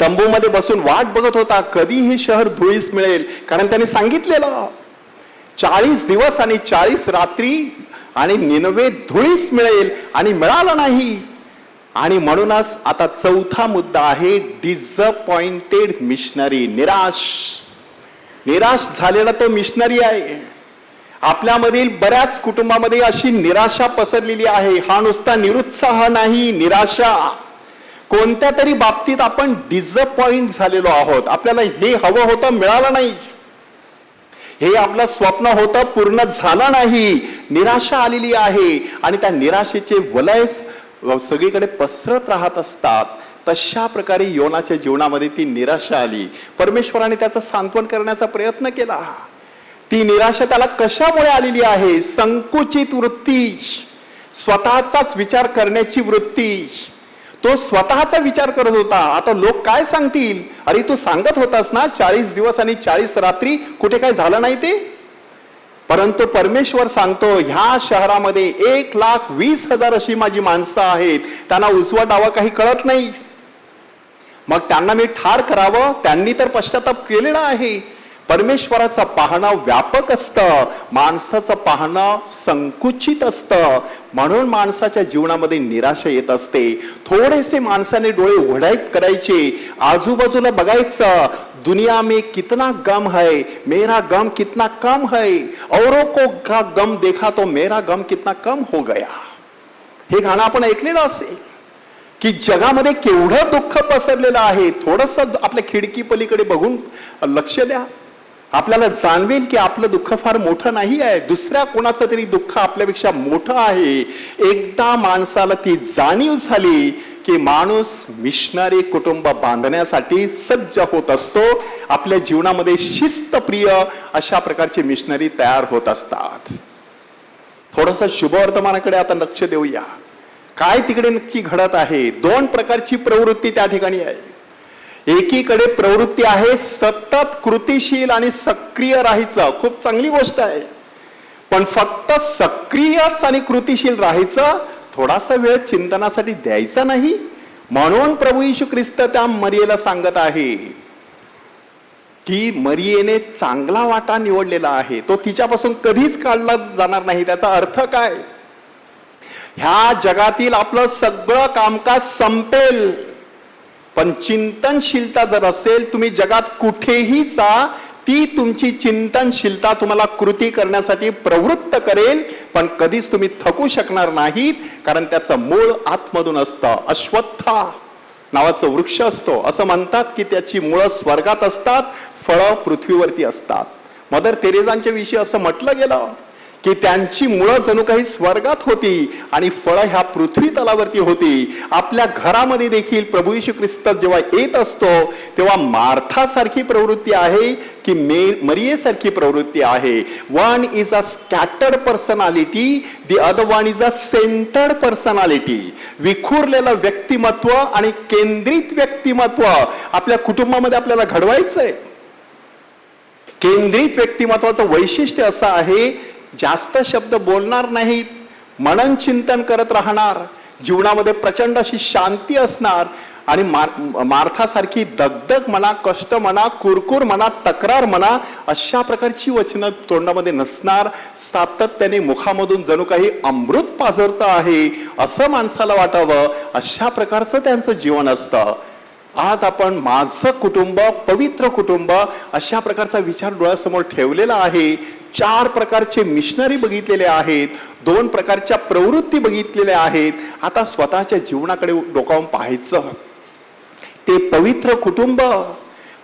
तंबूमध्ये बसून वाट बघत होता कधी हे शहर धुळीस मिळेल, कारण त्याने सांगितलेलं 40 दिवस आणि 40 रात्री आणि निनवे धुळीस मिळेल, आणि मिळालं नाही. आणि म्हणूनच आता चौथा मुद्दा आहे डिसअपॉइंटेड मिशनरी. निराश झालेला तो मिशनरी आहे. आपल्यामधील बऱ्याच कुटुंबामध्ये अशी निराशा पसरलेली आहे. हा नुसता निरुत्साह नाही, निराशा. कोणत्या तरी बाबतीत आपण डिसअपॉइंट झालेलो आहोत. आपल्याला हे हवं होतं, मिळालं नाही. हे आपलं स्वप्न होतं, पूर्ण झालं नाही. निराशा आलेली आहे आणि त्या निराशेचे वलय सगळीकडे पसरत राहत असतात. तशा प्रकारे योनाच्या जीवनामध्ये ती निराशा आली. परमेश्वराने त्याचं सांत्वन करण्याचा प्रयत्न केला. ती निराशा त्याला कशामुळे आलेली आहे? संकुचित वृत्ती, स्वतःचाच विचार करण्याची वृत्ती. तो स्वतःचा विचार करत होता. आता लोक काय सांगतील? अरे तू सांगत होतास ना 40 दिवस आणि 40 रात्री, कुठे काय झालं नाही ते? परंतु परमेश्वर सांगतो ह्या शहरामध्ये 1,20,000 अशी माझी माणसं आहेत, त्यांना उजवा डावा काही कळत नाही. मग त्यांना मी ठार करावं. त्यांनी तर पश्चाताप केलेला आहे. परमेश्वराचं पाहणं व्यापक असतं, माणसाचं पाहणं संकुचित असतं. म्हणून माणसाच्या जीवनामध्ये निराशा येत असते. थोडेसे माणसाने डोळे उघडाईप करायचे, आजूबाजूला बघायचं. दुनिया में कितना गम है, मेरा गम कितना कम है. औरों को का गम देखा तो मेरा गम कितना कम हो गया. हे गाणं आपण ऐकलेलं असेल की जगामध्ये केवढं दुःख पसरलेलं आहे. थोडस आपल्या खिडकी पलीकडे बघून लक्ष द्या, आपल्याला जाणवेल की आपलं दुःख फार मोठं नाही आहे. दुसऱ्या कोणाचं तरी दुःख आपल्यापेक्षा मोठं आहे. एकदा माणसाला ती जाणीव झाली की माणूस मिशनरी कुटुंब बांधण्यासाठी सज्ज होत असतो. आपल्या जीवनामध्ये शिस्तप्रिय अशा प्रकारचे मिशनरी तयार होत असतात. थोडस शुभवर्तमानाकडे आता लक्ष देऊया. काय तिकडे नक्की घडत आहे? 2 प्रकारची प्रवृत्ती त्या ठिकाणी आहे. एकीकडे प्रवृत्ती आहे सतत कृतिशील आणि सक्रिय राहायचं, खूप चांगली गोष्ट आहे. पण फक्त सक्रियच आणि कृतिशील राहायचं, थोडासा वेळ चिंतनासाठी द्यायचा नाही. म्हणून प्रभू येशू ख्रिस्त त्या मरियेला सांगत आहे की मरियेने चांगला वाटा निवडलेला आहे, तो तिच्यापासून कधीच काढला जाणार नाही. त्याचा अर्थ काय? ह्या जगातील आपलं सगळं कामकाज संपेल, पण चिंतनशीलता जर असेल, तुम्ही जगात कुठेही जा, ती तुमची चिंतनशीलता तुम्हाला कृती करण्यासाठी प्रवृत्त करेल. पण कधीच तुम्ही थकू शकणार नाहीत, कारण त्याचं मूळ आतमधून असतं. अश्वत्था नावाचं वृक्ष असतो. असं म्हणतात की त्याची मुळं स्वर्गात असतात, फळं पृथ्वीवरती असतात. मदर तेरेसांच्या विषयी असं म्हटलं गेलं की त्यांची मुळं जणू काही स्वर्गात होती आणि फळं ह्या पृथ्वी तलावरती होती. आपल्या घरामध्ये देखील प्रभू येशू ख्रिस्त जेव्हा येत असतो तेव्हा मार्थासारखी प्रवृत्ती आहे की मरियेसारखी प्रवृत्ती आहे. One is a scattered personality, the other one is a centred personality. विखुरलेलं व्यक्तिमत्व आणि केंद्रित व्यक्तिमत्व आपल्या कुटुंबामध्ये आपल्याला घडवायचंय. केंद्रित व्यक्तिमत्वाचं वैशिष्ट्य असं आहे, जास्त शब्द बोलणार नाहीत, मनन चिंतन करत राहणार, जीवनामध्ये प्रचंड अशी शांती असणार. आणि मार्थासारखी दगदग म्हणा, कष्ट म्हणा, कुरकुर म्हणा, तक्रार म्हणा, अशा प्रकारची वचनं तोंडामध्ये नसणार. सातत्याने मुखामधून जणू काही अमृत पाझरतं आहे असं माणसाला वाटावं, अशा प्रकारचं त्यांचं जीवन असतं. आज आपण माझं कुटुंब, पवित्र कुटुंब, अशा प्रकारचा विचार डोळ्यासमोर ठेवलेला आहे. 4 प्रकारचे मिशनरी बघितलेले आहेत, 2 प्रकारच्या प्रवृत्ती बघितलेल्या आहेत. आता स्वतःच्या जीवनाकडे डोकावून पाहायचं. ते पवित्र कुटुंब,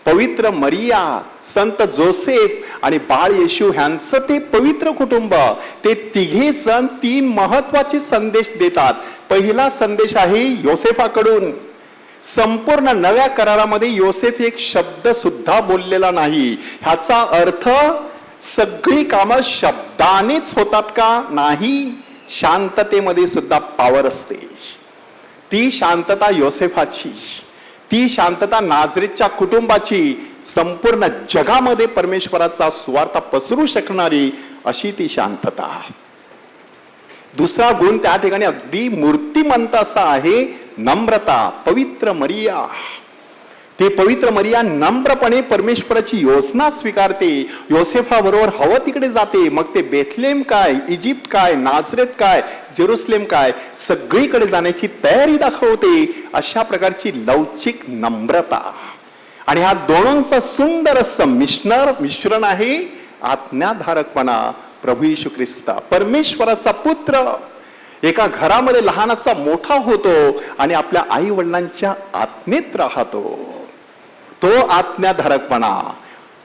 पवित्र मरिया, संत जोसेफ आणि बाळ येशू ह्यांचं ते पवित्र कुटुंब, ते तिघे जण 3 महत्वाचे संदेश देतात. पहिला संदेश आहे योसेफाकडून. संपूर्ण नव्या करारामध्ये योसेफ एक शब्द सुद्धा बोललेला नाही. ह्याचा अर्थ सगळी कामं शब्दानेच होतात का? नाही. शांततेमध्ये सुद्धा पावर असते. ती शांतता योसेफाची, ती शांतता नाझरेतच्या कुटुंबाची, संपूर्ण जगामध्ये परमेश्वराचा सुवार्ता पसरू शकणारी अशी ती शांतता. दुसरा गुण त्या ठिकाणी अगदी मूर्तिमंत असा आहे, नम्रता. पवित्र मरिया, ते पवित्र मरिया नम्रपणे परमेश्वराची योजना स्वीकारते. योसेफाबरोबर हवं तिकडे जाते. मग ते बेथलेम काय, इजिप्त काय, नाझरेत काय, जेरुसलेम काय, सगळीकडे जाण्याची तयारी दाखवते. अशा प्रकारची लवचिक नम्रता. आणि हा दोनोंचा सुंदर असं मिश्रण आहे आज्ञाधारकपणा. प्रभू येशू ख्रिस्त परमेश्वराचा पुत्र एका घरामध्ये लहानाचा मोठा होतो आणि आपल्या आई वडिलांच्या आज्ञेत राहतो. तो आज्ञाधारकपणा.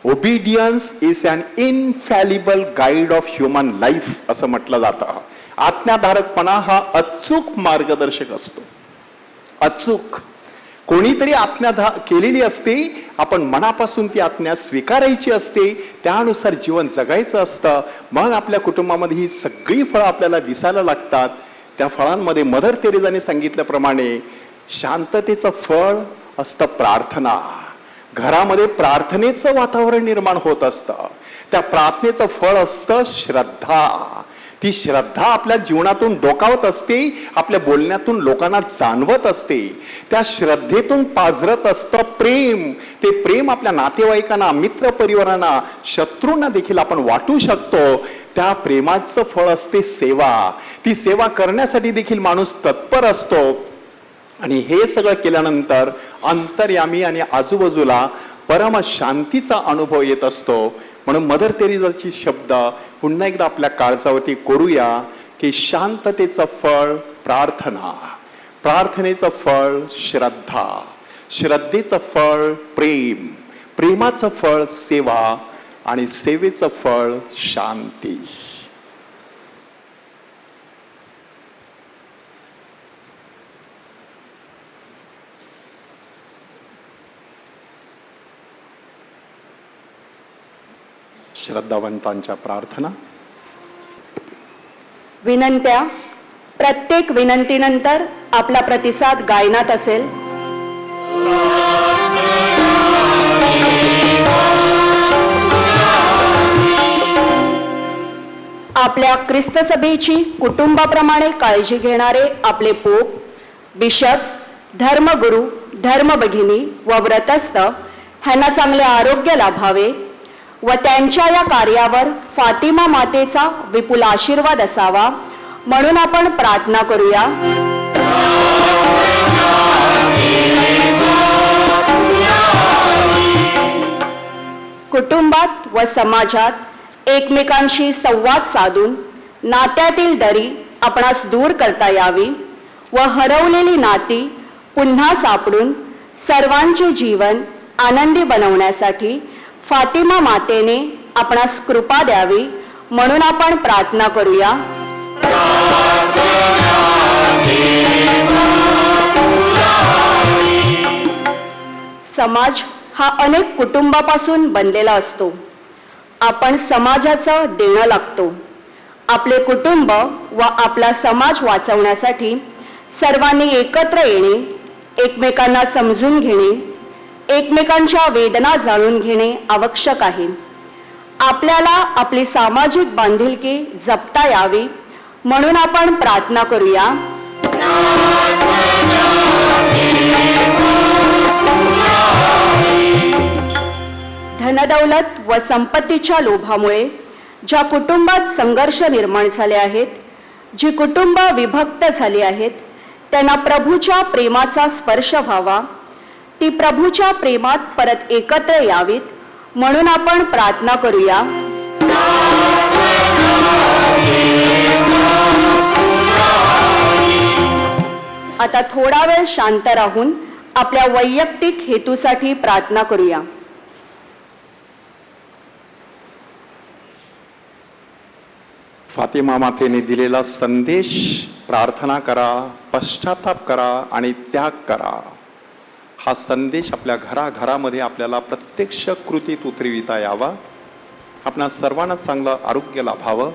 Obedience is an infallible guide of human life असं म्हटलं जातं. आज्ञाधारकपणा हा अचूक मार्गदर्शक असतो. अचूक कोणीतरी आज्ञा केलेली असते, आपण मनापासून ती आज्ञा स्वीकारायची असते, त्यानुसार जीवन जगायचं असतं. मग आपल्या कुटुंबामध्ये ही सगळी फळं आपल्याला दिसायला लागतात. त्या फळांमध्ये मदर तेरेसाने सांगितल्याप्रमाणे शांततेचं फळ असतं प्रार्थना. घरामध्ये प्रार्थनेचं वातावरण निर्माण होत असतं. त्या प्रार्थनेचं फळ असतं श्रद्धा. ती श्रद्धा आपल्या जीवनातून डोकावत असते, आपल्या बोलण्यातून लोकांना जाणवत असते. त्या श्रद्धेतून पाझरत असतं प्रेम. ते प्रेम आपल्या नातेवाईकांना, मित्र परिवारांना, शत्रूंना देखील आपण वाटू शकतो. त्या प्रेमाचं फळ असते सेवा. ती सेवा करण्यासाठी देखील माणूस तत्पर असतो. आणि हे सगळं केल्यानंतर अंतर्यामी आणि आजूबाजूला परम शांतीचा अनुभव येत असतो. म्हणून मदर तेरेसाची शब्द पुन्हा एकदा आपल्या काळजावरती कोरूया की शांततेचं फळ प्रार्थना, प्रार्थनेचं फळ श्रद्धा, श्रद्धेचं फळ प्रेम, प्रेमाचं फळ सेवा आणि सेवेचं फळ शांती. श्रद्धावंतांच्या प्रार्थना. विनंत्या. प्रत्येक विनंतीनंतर आपला प्रतिसाद गायनात असेल. आपल्या ख्रिस्त सभेची कुटुंबाप्रमाणे काळजी घेणारे आपले पोप, बिशप्स, धर्मगुरू, धर्मभगिनी व व्रतस्थ ह्यांना चांगले आरोग्य लाभावे व त्यांच्या या कार्यावर फातिमा मातेचा विपुल आशीर्वाद असावा म्हणून आपण प्रार्थना करूया. कुटुंबात व समाजात एकमेकांशी संवाद साधून नात्यातील दरी आपणास दूर करता यावी व हरवलेली नाती पुन्हा सापडून सर्वांचे जीवन आनंदी बनवण्यासाठी फातिमा मातेने आपणास कृपा द्यावी म्हणून आपण प्रार्थना करूया. समाज हा अनेक कुटुंबापासून बनलेला असतो. आपण समाजाचं देणं लागतो. आपले कुटुंब व आपला समाज वाचवण्यासाठी सर्वांनी एकत्र येणे, एकमेकांना समजून घेणे, एकमेकांच्या वेदना जाणून घेणे आवश्यक आहे. आपल्याला आपली सामाजिक बांधिलकी जपता यावी म्हणून आपण प्रार्थना करूया. धनदौलत व संपत्तीच्या लोभामुळे ज्या कुटुंबात संघर्ष निर्माण झाले आहेत, जी कुटुंब विभक्त झाली आहेत, त्यांना प्रभूच्या प्रेमाचा स्पर्श व्हावा. ती प्रभूच्या प्रेमात परत एकत्र यावीत म्हणून आपण प्रार्थना करूया. आता थोडा वेळ शांत राहून आपल्या वैयक्तिक हेतूसाठी प्रार्थना करूया. फातिमा मातेने दिलेला संदेश प्रार्थना करा, पश्चाताप करा आणि त्याग करा. हा संदेश आपल्या घराघरामध्ये आपल्याला प्रत्यक्ष कृतीत उतरविता यावा. आपणा सर्वांना चांगलं आरोग्य लाभावं.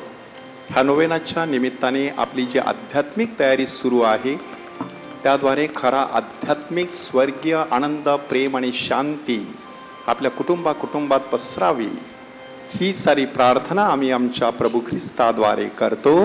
ह्या नोवेनाच्या निमित्ताने आपली जी आध्यात्मिक तयारी सुरू आहे त्याद्वारे खरा आध्यात्मिक स्वर्गीय आनंद, प्रेम आणि शांती आपल्या कुटुंबात पसरावी, ही सारी प्रार्थना आम्ही आमच्या प्रभू ख्रिस्ताद्वारे करतो.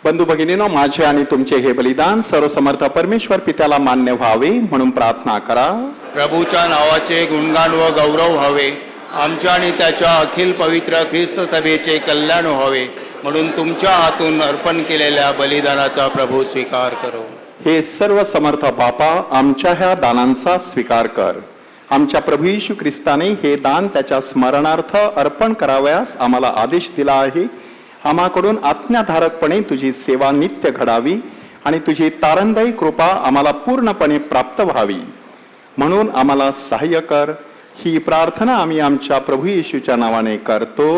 बंधू भगिनीनो, माझे आणि तुमचे हे बलिदान सर्वसमर्थ परमेश्वर पित्याला मान्य व्हावे म्हणून प्रार्थना करा. प्रभूच्या नावाचे गुणगान व गौरव व्हावे, आमच्या आणि त्याच्या अखिल पवित्र ख्रिस्त सभेचे कल्याण व्हावे म्हणून तुमच्या हातून अर्पण केलेल्या बलिदानाचा प्रभू स्वीकार करो. हे सर्व समर्थ बापा, आमच्या ह्या दानांचा स्वीकार कर. आमच्या प्रभू येशू ख्रिस्ताने हे दान त्याच्या स्मरणार्थ अर्पण करावयास आम्हाला आदेश दिला आहे. आम्हाकडून आज्ञाधारकपणे तुझी सेवा नित्य घडावी आणि तुझी तारणदायी कृपा आम्हाला पूर्णपणे प्राप्त व्हावी म्हणून आम्हाला सहाय्य कर. ही प्रार्थना आम्ही आमच्या प्रभू येशूच्या नावाने करतो.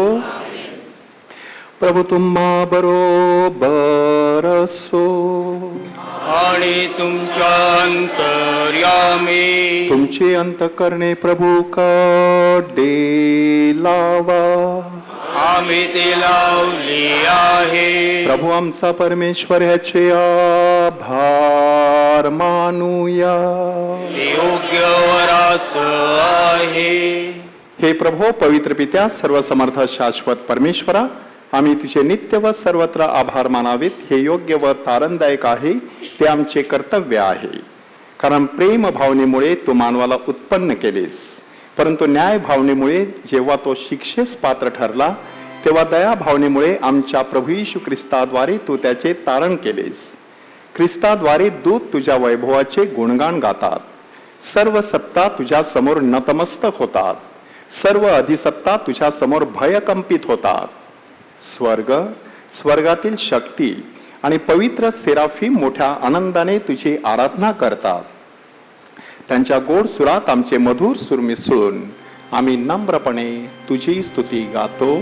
प्रभू तुम्हा बरोबर असो आणि तुमच्या अंतर्यामी तुमचे अंतःकरणे प्रभू कडे लावा. आम्ही ते लावली आहे. प्रभू आमचा परमेश्वर ह्याचे आभार मानूया. योग्य वरास आहे. हे प्रभू पवित्र पित्या, सर्वसमर्थ शाश्वत परमेश्वरा, आम्ही तुझे नित्य व सर्वत्र आभार मानावेत. हे योग्य व तारणदायक आहे, ते आमचे कर्तव्य आहे. कारण प्रेम भावनेमुळे तू मानवाला उत्पन्न केलेस, परंतु न्याय भावनेमुळे जेव्हा तो शिक्षेस पात्र ठरला तेव्हा दया भावनेमुळे आमच्या प्रभू येशू ख्रिस्ताद्वारे तू त्याचे तारण केलेस. ख्रिस्ताद्वारे दूत तुझ्या वैभवाचे गुणगान गातात. सर्व सत्ता तुझ्या समोर नतमस्तक होतात. सर्व अधिसत्ता तुझ्या समोर भयकंपित होतात. स्वर्गातील शक्ती आणि पवित्र सेराफिम मोठ्या आनंदाने तुझी आराधना करतात. त्यांच्या गोड सुरात आमचे मधुर सूर मिसळून आम्ही नम्रपणे तुझी स्तुती गातो.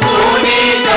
पुनीत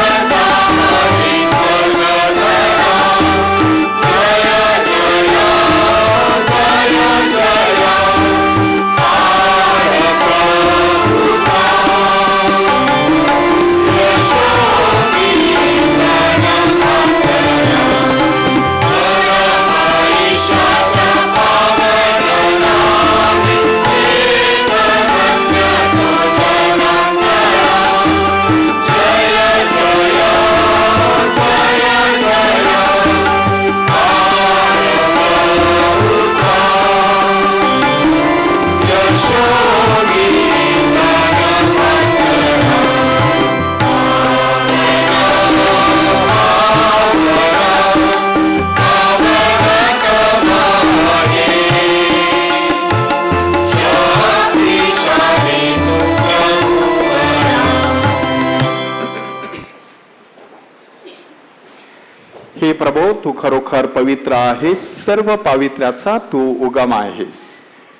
हे प्रभो, तू खरोखर पवित्र आहेस, सर्व पावित्र्याचा तू उगम आहेस.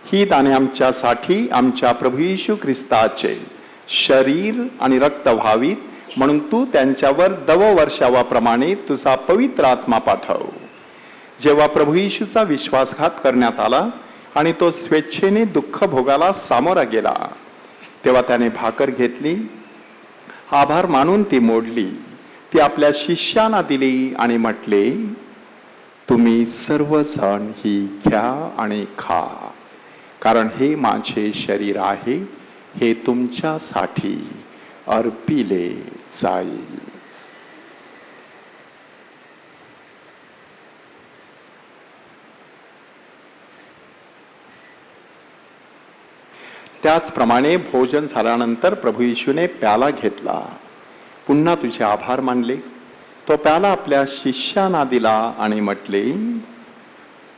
ही दाने आमच्यासाठी आमच्या प्रभू येशू ख्रिस्ताचे शरीर आणि रक्त व्हावीत म्हणून तू त्यांच्यावर दववर्षावाप्रमाणे तुझा पवित्र आत्मा पाठव. जेव्हा प्रभू येशूचा विश्वासघात करण्यात आला आणि तो स्वेच्छेने दुःख भोगाला सामोरा गेला, तेव्हा त्याने भाकर घेतली, आभार मानून ती मोडली, ती आपल्या शिष्यांना दिली आणि म्हटले, तुम्ही सर्वजण ही घ्या आणि खा, कारण हे माझे शरीर आहे, हे तुमच्यासाठी अर्पिले जाईल. त्याचप्रमाणे भोजन झाल्यानंतर प्रभू येशूने प्याला घेतला, पुन्हा तुझे आभार मानले, तो प्याला आपल्या शिष्यांना दिला आणि म्हटले,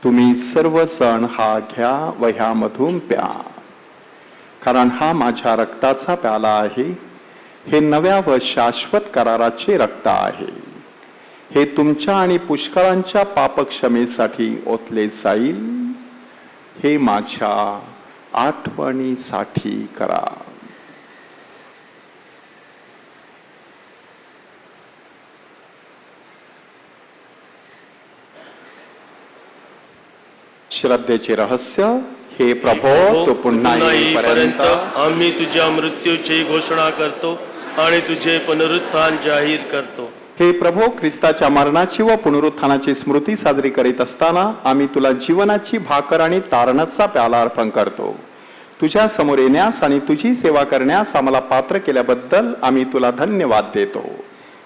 तुम्ही सर्वजण हा घ्या व ह्यामधून प्या, कारण हा माझ्या रक्ताचा प्याला आहे, हे नव्या व शाश्वत कराराचे रक्त आहे, हे तुमच्या आणि पुष्कळांच्या पापक्षमेसाठी ओतले जाईल, हे माझ्या आठवणीसाठी करा. श्रद्धेचे रहस्य. हे प्रभो, तू पुन्हा येईपर्यंत आम्ही तुझ्या मृत्यूची घोषणा करतो आणि तुझे पुनरुत्थान जाहीर करतो. हे प्रभो, ख्रिस्ताच्या मरणाची व पुनरुत्थानाची स्मृती साजरी करीत असताना आम्ही तुला जीवनाची भाकर आणि तारणाचा प्याला अर्पण करतो. तुझ्या समोर येण्यास आणि तुझी सेवा करण्यास आम्हाला पात्र केल्याबद्दल आम्ही तुला धन्यवाद देतो.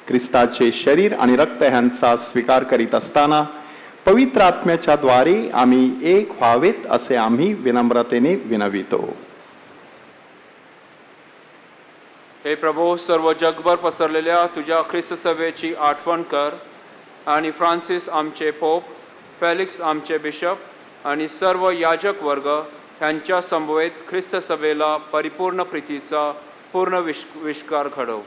ख्रिस्ताचे शरीर आणि रक्त ह्यांचा स्वीकार करीत असताना पवित्र आत्म्याच्या द्वारे आम्ही एक व्हावेत असे आम्ही विनम्रतेने विनवितो. हे प्रभू, सर्व जगभर पसरलेल्या तुझ्या ख्रिस्त सभेची आठवण कर आणि फ्रान्सिस आमचे पोप, फेलिक्स आमचे बिशप आणि सर्व याजक वर्ग यांच्या समवेत ख्रिस्त सभेला परिपूर्ण प्रीतीचा पूर्ण विष्कार घडव.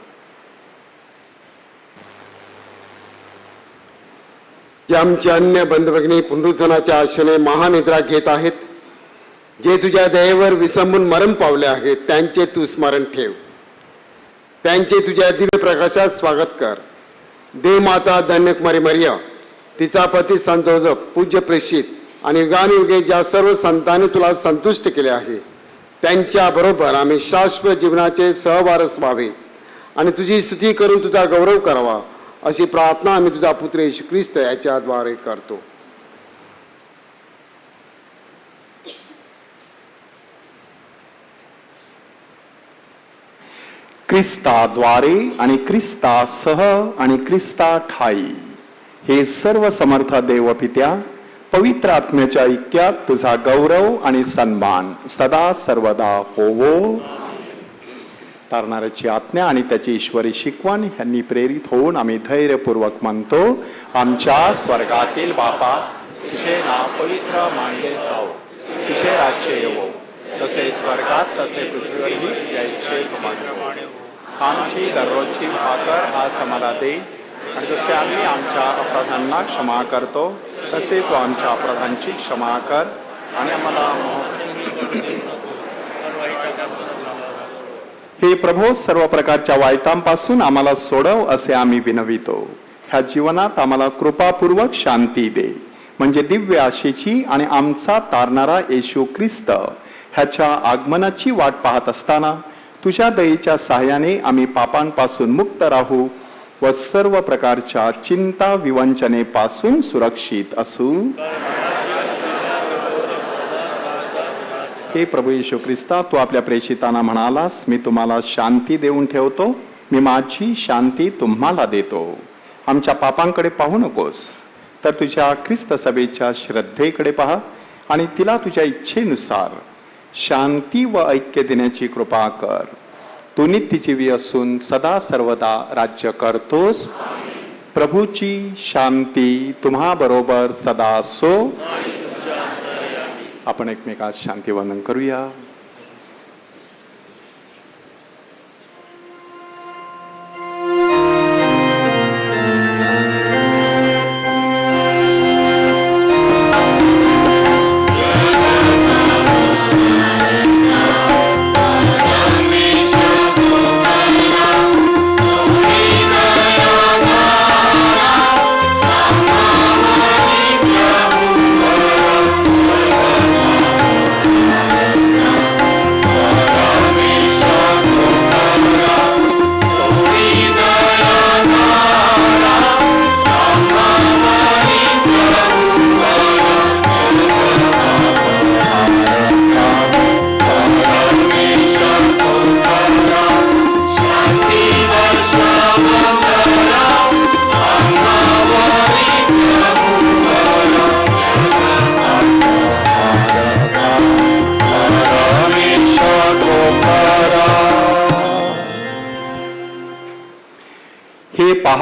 जे आमचे अन्य बंधुभगिनी पुनरुत्थानाच्या आशेने महानिद्रा घेत आहेत, जे तुझ्या दयेवर विसंबून मरण पावले आहेत, त्यांचे तू स्मरण ठेव. त्यांचे तुझ्या दिव्य प्रकाशात स्वागत कर. देवमाता धन्यकुमारी मरिया, तिचा पती संत जोसेफ, पूज्य प्रेषित आणि युगानुयुगे ज्या सर्व संतांनी तुला संतुष्ट केले आहे, त्यांच्या बरोबर आम्ही शाश्वत जीवनाचे सहवारस व्हावे आणि तुझी स्तुती करून तुझा गौरव करावा, अशी प्रार्थना आम्ही तुझा पुत्र येशू ख्रिस्त याच्याद्वारे करतो. ख्रिस्ताद्वारे आणि ख्रिस्तासह आणि ख्रिस्ता ठाई हे सर्व समर्थ देव पित्या, पवित्र आत्म्याच्या ऐक्यात तुझा गौरव आणि सन्मान सदा सर्वदा होवो. तारणाऱ्याची आज्ञा आणि त्याची ईश्वरी शिकवण ह्यांनी प्रेरित होऊन आम्ही धैर्यपूर्वक म्हणतो, आमच्या स्वर्गातील बापा, तुझे नाव पवित्र मानले जाओ, तुझे राज्य येवो, जसे स्वर्गात तसे पृथ्वीवरही तुझ्या इच्छेप्रमाणे. आमची दररोजची भाकर आज आम्हाला दे, आणि जसे आम्ही आमच्या अपराधांना क्षमा करतो तसे तू आमच्या अपराधांची क्षमा कर, आणि आम्हाला हे प्रभो, सर्व प्रकारच्या वाईटांपासून आम्हाला सोडव असे आम्ही विनवितो. ह्या जीवनात आम्हाला कृपापूर्वक शांती दे, म्हणजे दिव्य आशेची आणि आमचा तारणारा येशू ख्रिस्त ह्याच्या आगमनाची वाट पाहत असताना तुझ्या दयेच्या सहाय्याने आम्ही पापांपासून मुक्त राहू व सर्व प्रकारच्या चिंता विवंचनेपासून सुरक्षित असू. हे प्रभू येशू ख्रिस्ता, तू आपल्या प्रेषितांना म्हणालास, मी तुम्हाला शांती देऊन ठेवतो, मी माझी शांती तुम्हाला देतो. आमच्या पापांकडे पाहू नकोस, तर तुझ्या ख्रिस्त सभेच्या श्रद्धेकडे पहा आणि तिला तुझ्या इच्छेनुसार शांती व ऐक्य देण्याची कृपा कर. तू नित्यजीवी असून सदा सर्वदा राज्य करतोस. प्रभूची शांती तुम्हा बरोबर सदा असो. आपण एकमेकात शांतीवंदन करूया.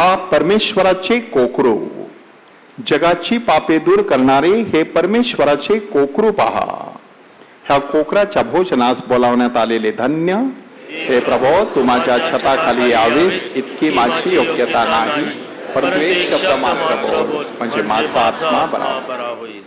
पहा परमेश्वराचे कोकरू, जगाची पापे दूर करणारे हे परमेश्वराचे कोकरू पहा. ह्या कोकराच्या भोजनास बोलावण्यात आलेले धन्य. हे प्रभो, तू माझ्या छताखाली यावेस इतकी माझी योग्यता नाही, परंतु एक शब्द मात्र बोल म्हणजे माझा आत्मा बरा होईल.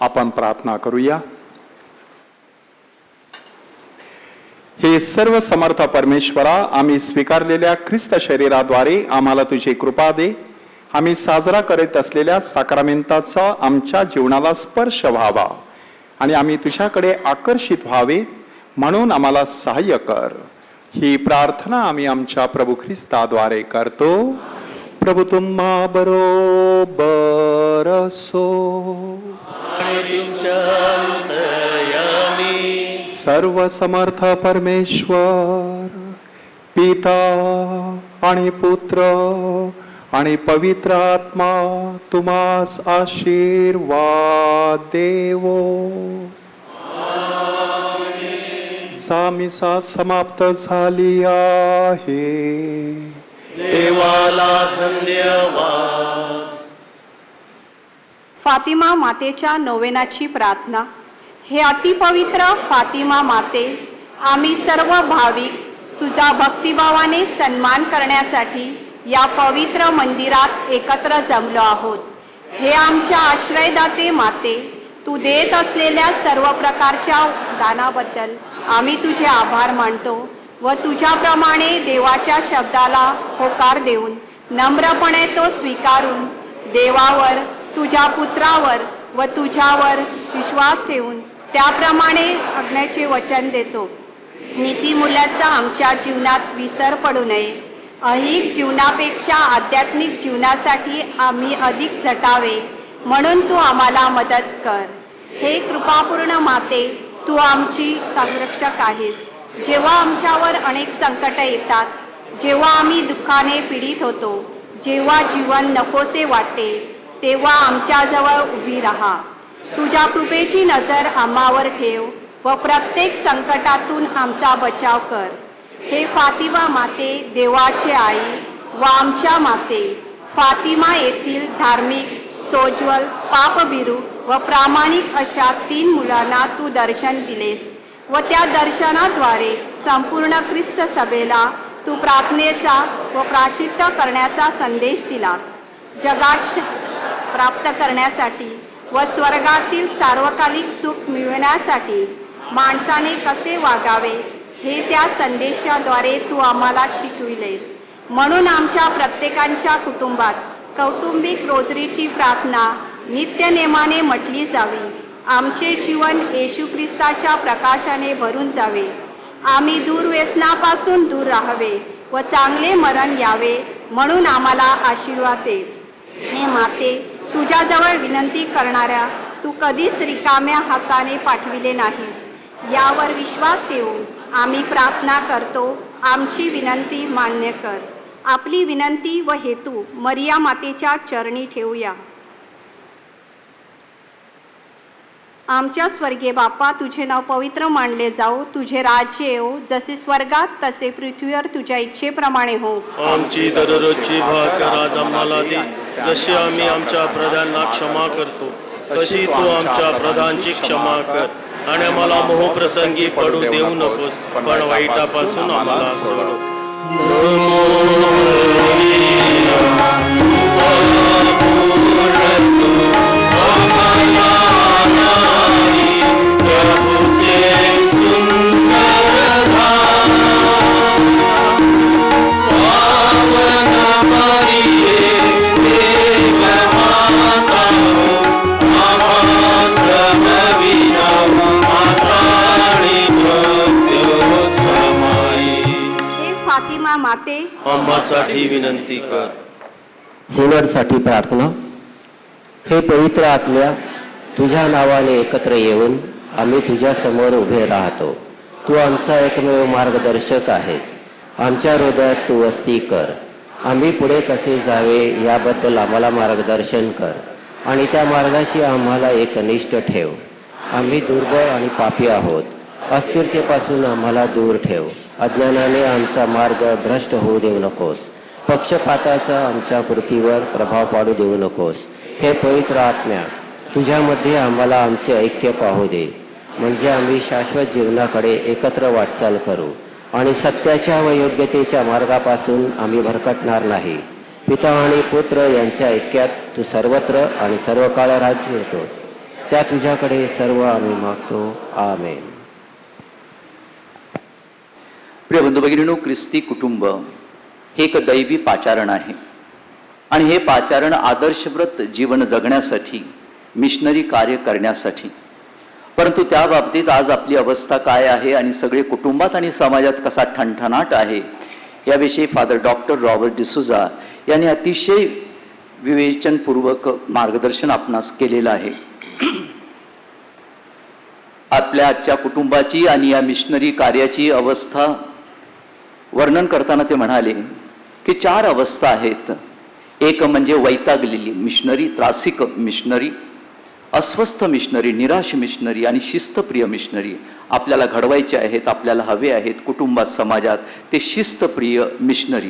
आपण प्रार्थना करूया. हे सर्व समर्थ परमेश्वरा, आम्ही स्वीकारलेल्या ख्रिस्त शरीराद्वारे आम्हाला तुझी कृपा दे. आम्ही साजरा करीत असलेल्या साक्रामेंटाचा आमच्या जीवनाला स्पर्श व्हावा आणि आम्ही तुझ्याकडे आकर्षित व्हावे म्हणून आम्हाला सहाय्य कर. ही प्रार्थना आम्ही आमच्या प्रभू ख्रिस्ताद्वारे करतो. प्रभू तुम्हा बरोबर असो. आणि तुमच्या अंतर्यामी सर्व समर्थ परमेश्वर पिता आणि पुत्र आणि पवित्र आत्मा तुम्हास आशीर्वाद देवो. सामिसा समाप्त झाली आहे. देवाला धन्यवाद. फातिमा मातेच्या नोवेनाची प्रार्थना. हे अतिपवित्र फातिमा माते, आम्ही सर्व भाविक तुझा भक्तिभावाने सन्मान करण्यासाठी या पवित्र मंदिरात एकत्र जमलो आहोत. हे आमच्या आश्रयदाते माते, तू देत असलेल्या सर्व प्रकारच्या दानाबद्दल आम्ही तुझे आभार मानतो व तुझ्याप्रमाणे देवाच्या शब्दाला होकार देऊन नम्रपणे तो स्वीकारून देवावर, तुझ्या पुत्रावर व तुझ्यावर विश्वास ठेवून त्याप्रमाणे वागण्याचे वचन देतो. नीतिमूल्याचा आमच्या जीवनात विसर पडू नये. ऐहिक जीवनापेक्षा आध्यात्मिक जीवनासाठी आम्ही अधिक झटावे म्हणून तू आम्हाला मदत कर. हे कृपापूर्ण माते, तू आमची संरक्षक आहेस. जेव्हा आमच्यावर अनेक संकट येतात, जेव्हा आम्ही दुःखाने पीडित होतो, जेव्हा जीवन नकोसे वाटते, तेव्हा आमच्याजवळ उभी राहा. तुझ्या कृपेची नजर आम्हावर ठेव व प्रत्येक संकटातून आमचा बचाव कर. हे फातिमा माते, देवाची आई व आमच्या माते, फातिमा येथील धार्मिक, सोज्वल, पापभिरू व प्रामाणिक अशा 3 मुलांना तू दर्शन दिलेस व त्या दर्शनाद्वारे संपूर्ण ख्रिस्त सभेला तू प्रार्थनेचा व प्रायश्चित्त करण्याचा संदेश दिलास. जगात प्राप्त करण्यासाठी व स्वर्गातील सार्वकालिक सुख मिळवण्यासाठी माणसाने कसे वागावे हे त्या संदेशाद्वारे तू आम्हाला शिकविलेस. म्हणून आमच्या प्रत्येकाच्या कुटुंबात कौटुंबिक रोजरीची प्रार्थना नित्यनेमाने म्हटली जावी. आमचे जीवन येशू ख्रिस्ताच्या प्रकाशाने भरून जावे. आम्ही दुर्व्यसनापासून दूर राहावे व चांगले मरण यावे म्हणून आम्हाला आशीर्वाद दे. हे माते, तुझ्याजवळ विनंती करणाऱ्या तू कधीच रिकाम्या हाताने पाठविले नाहीस. यावर विश्वास ठेवून आम्ही प्रार्थना करतो. आमची विनंती मान्य कर. आपली विनंती व हेतू मरिया मातेच्या चरणी ठेवूया. आमच्या स्वर्गीय बाप्पा, तुझे नाव पवित्र मानले जाओ. तुझे राज्य येवो. जसे स्वर्गात तसे पृथ्वीवर तुझ्या इच्छेप्रमाणे हो. आमची दररोजची भाकर आज आम्हाला दे. जशी आम्ही आमच्या अपराधांना क्षमा करतो, तशी तू आमच्या अपराधांची क्षमा कर. आणि आम्हाला मोहप्रसंगी पडू देऊ नकोस, पण वाईटापासून आम्हाला सोड. माते, आम्हासाठी विनंती कर. सिनडसाठी प्रार्थना. हे पवित्र आत्म्या, तुझ्या नावाने एकत्र येऊन आम्ही तुझ्या समोर उभे राहतो. तू आमचा एकमेव मार्गदर्शक आहेस. आमच्या हृदयात तू वस्ती कर. आम्ही पुढे कसे जावे याबद्दल आम्हाला मार्गदर्शन कर आणि त्या मार्गाशी आम्हाला एकनिष्ठ ठेव. आम्ही दुर्बळ आणि पापी आहोत. अस्थिरतेपासून आम्हाला दूर ठेव. अज्ञानाने आमचा मार्ग भ्रष्ट होऊ देऊ नकोस. पक्षपाताचा आमच्या कृतीवर प्रभाव पाडू देऊ नकोस. हे पवित्र आत्म्या, तुझ्यामध्ये आम्हाला आमचे ऐक्य पाहू दे, म्हणजे आम्ही शाश्वत जीवनाकडे एकत्र वाटचाल करू आणि सत्याच्या व योग्यतेच्या मार्गापासून आम्ही भरकटणार नाही. पिता आणि पुत्र यांच्या ऐक्यात तू सर्वत्र आणि सर्व काळ राज्य होतो. त्या तुझ्याकडे सर्व आम्ही मागतो. आमेन. प्रिय बंधू भगिनींनो, ख्रिस्ती कुटुंब हे एक दैवी पाचारण आहे आणि हे पाचारण आदर्शव्रत जीवन जगण्यासाठी, मिशनरी कार्य करण्यासाठी. परंतु त्या बाबतीत आज आपली अवस्था काय आहे आणि सगळे कुटुंबात आणि समाजात कसा ठणठणाट आहे याविषयी फादर डॉक्टर रॉबर्ट डिसूजा यांनी अतिशय विवेचनपूर्वक मार्गदर्शन आपणास केलेलं आहे. आपल्या आजच्या कुटुंबाची आणि या मिशनरी कार्याची अवस्था वर्णन करताना ते म्हणाले की 4 अवस्था आहेत. एक म्हणजे वैतागलेली मिशनरी, त्रासिक मिशनरी, अस्वस्थ मिशनरी, निराश मिशनरी आणि शिस्तप्रिय मिशनरी. आपल्याला घडवायचे आहेत, आपल्याला हवे आहेत कुटुंबात, समाजात ते शिस्तप्रिय मिशनरी.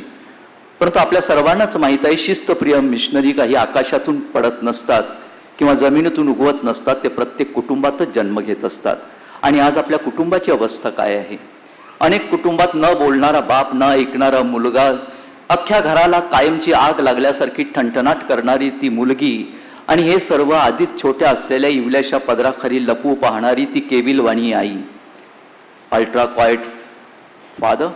परंतु आपल्या सर्वांनाच माहीत आहे शिस्तप्रिय मिशनरी काही आकाशातून पडत नसतात किंवा जमिनीतून उगवत नसतात, ते प्रत्येक कुटुंबातच जन्म घेत असतात. आणि आज आपल्या कुटुंबाची अवस्था काय आहे? अनेक कुटुंबात न बोलणारा बाप, न ऐकणारा मुलगा, अख्ख्या घराला कायमची आग लागल्यासारखी ठणठणाट करणारी ती मुलगी, आणि हे सर्व आधीच छोट्या असलेल्या इवल्याशा पदराखाली लपू पाहणारी ती केविलवाणी आई. Ultra quiet father,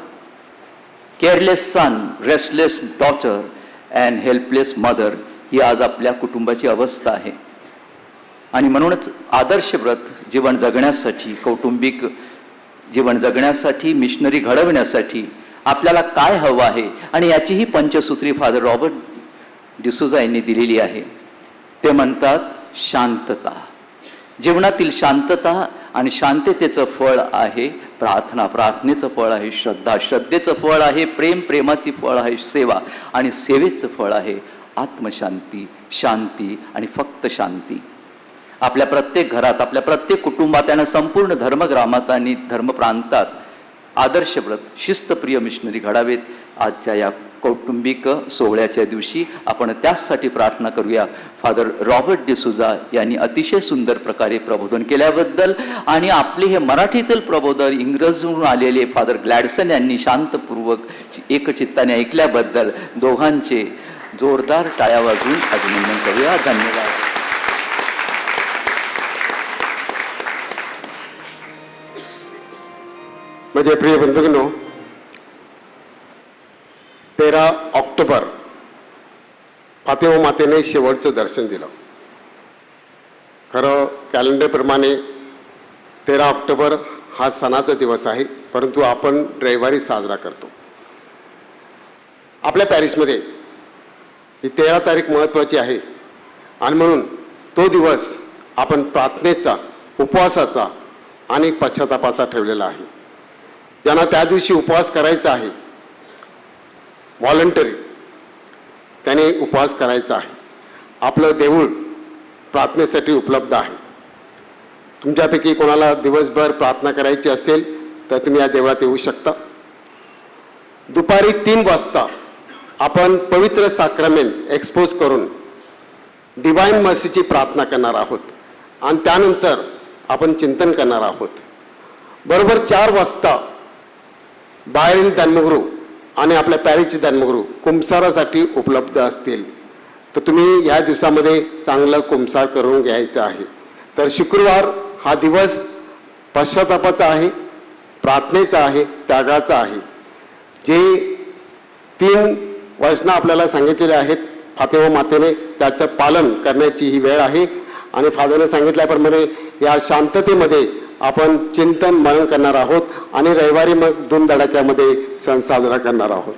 careless son, restless daughter and helpless mother, ही आज आपल्या कुटुंबाची अवस्था आहे. आणि म्हणूनच आदर्श व्रत जीवन जगण्यासाठी, कौटुंबिक जीवन जगण्यासाठी, मिशनरी घडवण्यासाठी आपल्याला काय हवं आहे, आणि याची ही पंचसूत्री फादर रॉबर्ट डिसूजा यांनी दिलेली आहे. ते म्हणतात शांतता. जीवनातील शांतता आणि शांततेचं फळ आहे प्रार्थना, प्रार्थनेचं फळ आहे श्रद्धा, श्रद्धेचं फळ आहे प्रेम, प्रेमाची फळ आहे सेवा, आणि सेवेचं फळ आहे आत्मशांती, शांती आणि फक्त शांती. आपल्या प्रत्येक घरात, आपल्या प्रत्येक कुटुंबात आणि संपूर्ण धर्मग्रामात आणि धर्मप्रांतात आदर्श व्रत, शिस्तप्रिय मिशनरी घडावेत. आजच्या या कौटुंबिक सोहळ्याच्या दिवशी आपण त्याचसाठी प्रार्थना करूया. फादर रॉबर्ट डिसूजा यांनी अतिशय सुंदर प्रकारे प्रबोधन केल्याबद्दल, आणि आपले हे मराठीतील प्रबोधन इंग्रजीतून आलेले फादर ग्लॅडसन यांनी शांतपूर्वक एकचित्ताने ऐकल्याबद्दल दोघांचे जोरदार टाळ्या वाजवून अभिनंदन करूया. धन्यवाद. माझे प्रिय बंधूंनो, 13 ऑक्टोबर फातिमा मातेने शेवटचं दर्शन दिलं. खरं कॅलेंडरप्रमाणे 13 ऑक्टोबर हा सणाचा दिवस आहे, परंतु आपण रविवारी साजरा करतो. आपल्या पॅरिसमध्ये ही 13 तारीख महत्त्वाची आहे, आणि म्हणून तो दिवस आपण प्रार्थनेचा, उपवासाचा आणि पश्चातापाचा ठेवलेला आहे. ज्यांना त्या दिवशी उपवास करायचा आहे, व्हॉलंटरी, त्याने उपवास करायचा आहे. आपलं देऊळ प्रार्थनेसाठी उपलब्ध आहे. तुमच्यापैकी कोणाला दिवसभर प्रार्थना करायची असेल तर तुम्ही या देवळात येऊ शकता. दुपारी 3 वाजता आपण पवित्र साक्रामेंट एक्सपोज करून डिवाइन मर्सीची प्रार्थना करणार आहोत, आणि त्यानंतर आपण चिंतन करणार आहोत. बरोबर 4 वाजता बाहेरील धर्मगुरू आणि आपल्या पॅरिसचे धर्मगुरू कुंभसारासाठी उपलब्ध असतील, तर तुम्ही या दिवसामध्ये चांगलं कुंभसार करून घ्यायचं आहे. तर शुक्रवार हा दिवस पश्चातापाचा आहे, प्रार्थनेचा आहे, त्यागाचा आहे. जे 3 वचनं आपल्याला सांगितलेले आहेत फातिमा मातेने, त्याचं पालन करण्याची ही वेळ आहे. आणि फादरने सांगितल्याप्रमाणे या शांततेमध्ये आपण चिंतन मनन करणार आहोत, आणि रविवारी मग 2 धडाक्यामध्ये सण साजरा करणार आहोत.